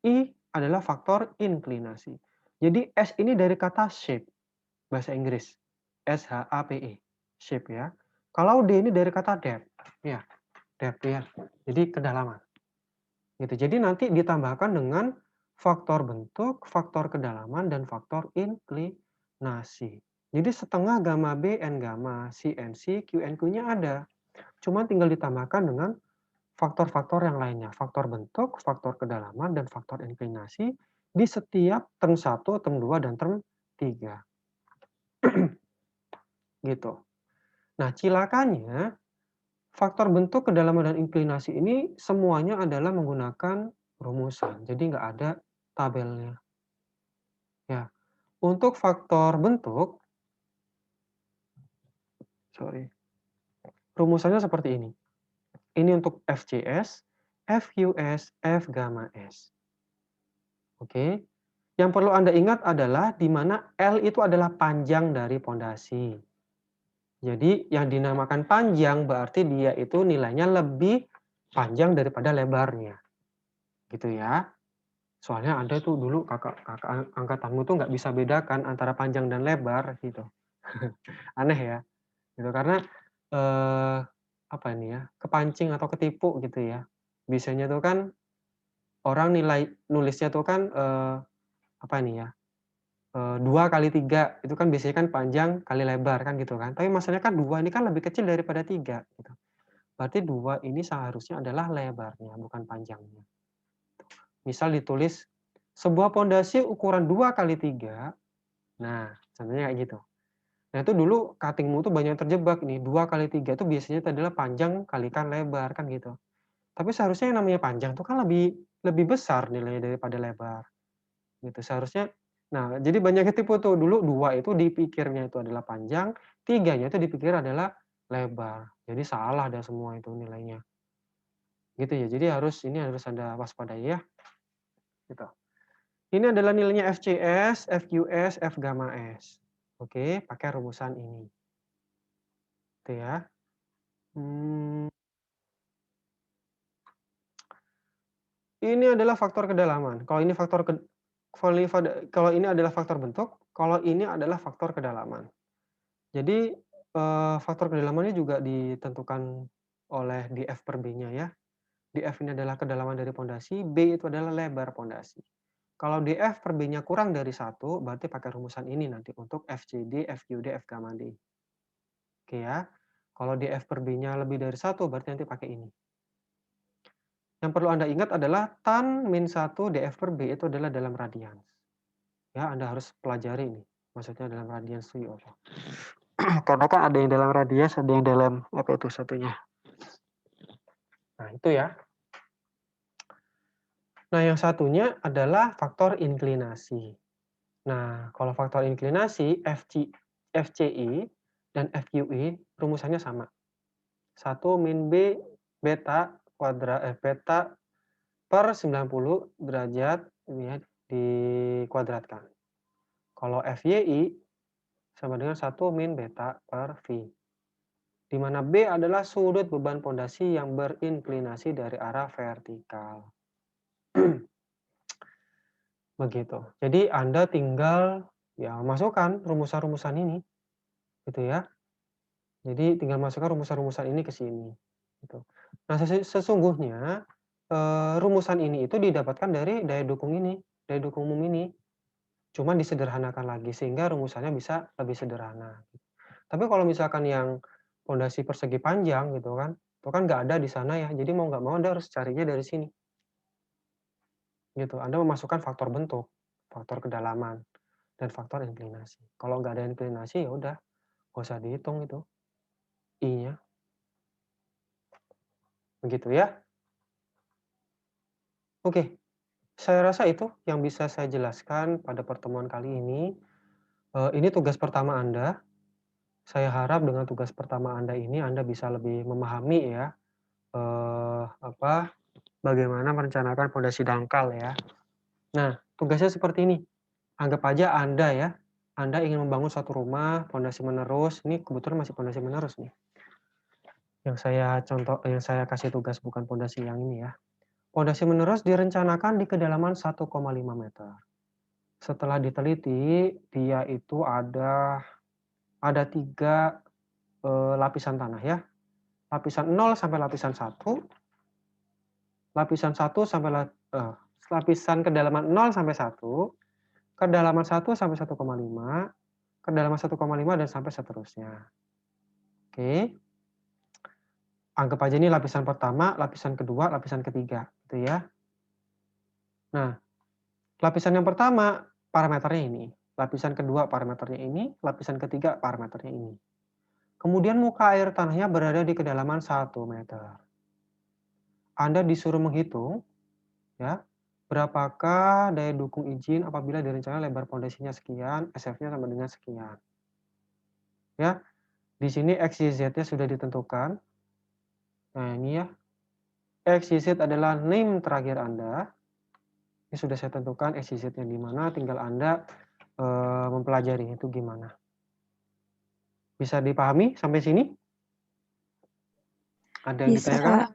I adalah faktor inklinasi. Jadi S ini dari kata shape, bahasa Inggris. S-H-A-P-E, shape ya. Kalau D ini dari kata depth, ya, depth ya. Jadi kedalaman. Gitu. Jadi nanti ditambahkan dengan faktor bentuk, faktor kedalaman, dan faktor inklinasi. Jadi setengah gamma B, N gamma, C, N, C, Q, N, Q-nya ada. Cuma tinggal ditambahkan dengan faktor-faktor yang lainnya. Faktor bentuk, faktor kedalaman, dan faktor inklinasi di setiap term 1, term 2, dan term 3. Gitu. Nah, cilakanya faktor bentuk, kedalaman, dan inklinasi ini semuanya adalah menggunakan rumusan. Jadi nggak ada tabelnya. Ya, untuk faktor bentuk, rumusannya seperti ini. Ini untuk FCS, FQS, F gamma S. Oke. Yang perlu Anda ingat adalah di mana L itu adalah panjang dari pondasi. Jadi yang dinamakan panjang berarti dia itu nilainya lebih panjang daripada lebarnya. Gitu ya. Soalnya Anda tuh dulu kakak angkatanmu tuh nggak bisa bedakan antara panjang dan lebar gitu. Aneh ya. Gitu karena apa ini ya? Kepancing atau ketipu gitu ya. Biasanya tuh kan orang nilai nulisnya tuh kan apa ini ya? 2 kali 3 itu kan biasanya kan panjang kali lebar kan gitu kan. Tapi masalahnya kan 2 ini kan lebih kecil daripada 3 gitu. Berarti 2 ini seharusnya adalah lebarnya bukan panjangnya. Misal ditulis sebuah pondasi ukuran 2 kali 3. Nah, contohnya kayak gitu. Nah, itu dulu cutting-mu tuh banyak terjebak nih. 2 kali 3 itu biasanya itu adalah panjang kalikan lebar kan gitu. Tapi seharusnya yang namanya panjang tuh kan lebih besar nilainya daripada lebar. Gitu. Seharusnya jadi banyak ketipu tuh. Dulu 2 itu dipikirnya itu adalah panjang, 3-nya itu dipikir adalah lebar. Jadi salah dah semua itu nilainya. Gitu ya. Jadi harus Anda waspadai ya. Gitu. Ini adalah nilainya FCS, FQS, F gamma S. Oke, pakai rumusan ini. Gitu ya. Ini adalah faktor kedalaman. Kalau ini adalah faktor bentuk, kalau ini adalah faktor kedalaman. Jadi faktor kedalamannya juga ditentukan oleh df per b-nya ya. Df ini adalah kedalaman dari pondasi, b itu adalah lebar pondasi. Kalau df per b-nya kurang dari 1, berarti pakai rumusan ini nanti untuk FCD, FQD, F gamma D. Oke ya. Kalau df per b-nya lebih dari 1, berarti nanti pakai ini. Yang perlu Anda ingat adalah tan min 1 df per b itu adalah dalam radians. Ya, Anda harus pelajari ini. Maksudnya dalam radians itu apa. Karena kan ada yang dalam radians, ada yang dalam apa itu satunya. Nah, itu ya. Nah, yang satunya adalah faktor inklinasi. Nah, kalau faktor inklinasi, FCI dan FQI rumusannya sama. 1 min B beta per 90 derajat ini ya, dikuadratkan. Kalau FYI sama dengan 1 min beta per V. Di mana B adalah sudut beban pondasi yang berinklinasi dari arah vertikal. Begitu. Jadi Anda tinggal ya masukkan rumusan-rumusan ini, gitu ya. Jadi tinggal masukkan rumusan-rumusan ini ke sini, gitu. Nah, sesungguhnya rumusan ini itu didapatkan dari daya dukung ini, daya dukung umum ini. Cuman disederhanakan lagi sehingga rumusannya bisa lebih sederhana. Tapi kalau misalkan yang pondasi persegi panjang gitu kan, itu kan nggak ada di sana ya. Jadi mau nggak mau Anda harus carinya dari sini. Gitu. Anda memasukkan faktor bentuk, faktor kedalaman, dan faktor inklinasi. Kalau nggak ada inklinasi ya udah, nggak usah dihitung itu I-nya. Begitu ya. Oke. Saya rasa itu yang bisa saya jelaskan pada pertemuan kali ini. Ini tugas pertama Anda. Saya harap dengan tugas pertama Anda ini Anda bisa lebih memahami ya, bagaimana merencanakan pondasi dangkal ya. Nah, tugasnya seperti ini. Anggap aja Anda ya, Anda ingin membangun suatu rumah pondasi menerus. Ini kebetulan masih pondasi menerus nih. Yang saya kasih tugas bukan pondasi yang ini ya. Pondasi menerus direncanakan di kedalaman 1,5 meter. Setelah diteliti, dia itu ada 3 lapisan tanah ya. Lapisan 0 sampai lapisan 1. Lapisan 1 sampai lapisan kedalaman 0 sampai 1, kedalaman 1 sampai 1,5, kedalaman 1,5 dan sampai seterusnya. Oke. Anggap aja ini lapisan pertama, lapisan kedua, lapisan ketiga, gitu ya. Nah, lapisan yang pertama parameternya ini, lapisan kedua parameternya ini, lapisan ketiga parameternya ini. Kemudian muka air tanahnya berada di kedalaman 1 meter. Anda disuruh menghitung ya, berapakah daya dukung izin apabila direncanakan lebar pondasinya sekian, SF-nya sama dengan sekian. Ya. Di sini X, Y, Z-nya sudah ditentukan. Nah, ini ya. X, Y, Z adalah name terakhir Anda. Ini sudah saya tentukan X, Y, Z-nya di mana, tinggal Anda mempelajari itu gimana. Bisa dipahami sampai sini? Ada yang ditanyakan?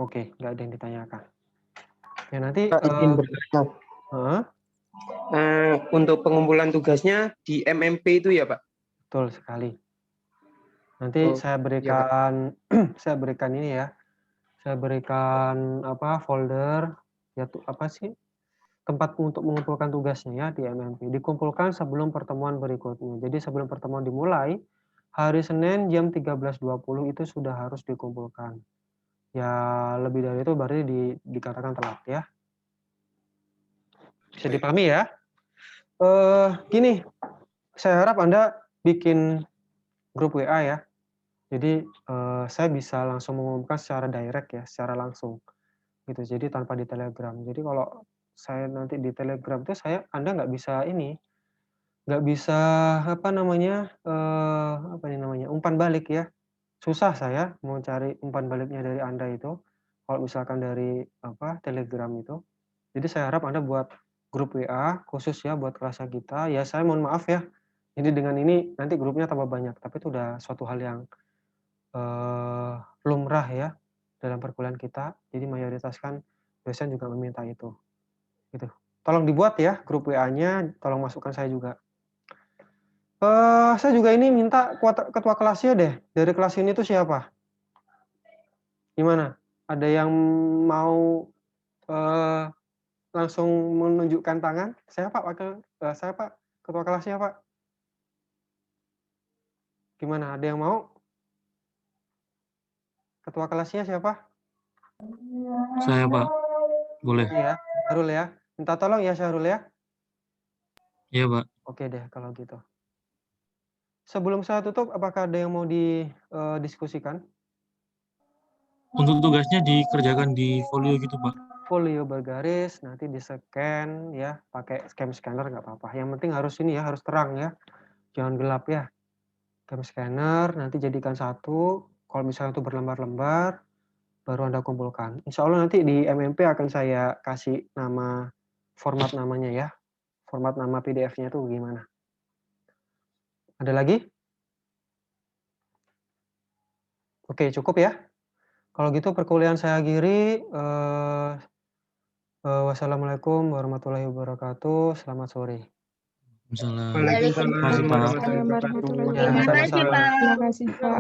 Oke, nggak ada yang ditanyakan. Ya nanti izin bertanya. Untuk pengumpulan tugasnya di MMP itu ya, Pak? Betul sekali. Nanti saya berikan saya berikan ini ya. Saya berikan folder ya tempat untuk mengumpulkan tugasnya ya di MMP. Dikumpulkan sebelum pertemuan berikutnya. Jadi sebelum pertemuan dimulai, hari Senin jam 13.20 itu sudah harus dikumpulkan. Ya lebih dari itu berarti dikatakan telat ya. Bisa dipahami ya? Gini, saya harap Anda bikin grup WA ya. Jadi saya bisa langsung mengumumkan secara direct ya, secara langsung. Gitu. Jadi tanpa di Telegram. Jadi kalau saya nanti di Telegram itu Anda nggak bisa nggak bisa umpan balik ya. Susah saya mau cari umpan baliknya dari Anda itu. Kalau misalkan dari Telegram itu. Jadi saya harap Anda buat grup WA khusus ya buat kelas kita. Ya saya mohon maaf ya. Jadi dengan ini nanti grupnya tambah banyak. Tapi itu udah suatu hal yang lumrah ya dalam perkuliahan kita. Jadi mayoritas kan dosen juga meminta itu. Gitu. Tolong dibuat ya grup WA-nya, tolong masukkan saya juga. Saya juga ini minta ketua kelasnya deh. Dari kelas ini tuh siapa? Gimana? Ada yang mau langsung menunjukkan tangan? Saya Pak, saya Pak, ketua kelasnya Pak. Gimana? Ada yang mau? Ketua kelasnya siapa? Saya Pak, boleh. Iya, Syahrul ya. Minta tolong ya Syahrul ya. Iya Pak. Oke deh kalau gitu. Sebelum saya tutup, apakah ada yang mau didiskusikan? Untuk tugasnya dikerjakan di folio gitu Pak. Folio bergaris, nanti di-scan ya, pakai scanner nggak apa-apa. Yang penting harus ini ya, harus terang ya, jangan gelap ya. Scanner, nanti jadikan satu, Kalau misalnya itu berlembar-lembar, baru Anda kumpulkan. Insya Allah nanti di MMP akan saya kasih nama, format namanya ya. Format nama PDF-nya itu gimana. Ada lagi? Oke, cukup ya. Kalau gitu perkuliahan saya akhiri. Wassalamualaikum warahmatullahi wabarakatuh. Selamat sore. Waalaikumsalam. Terima kasih, Pak. Waalaikumsalam warahmatullahi Ya, wabarakatuh. sama-sama. Terima kasih, Pak.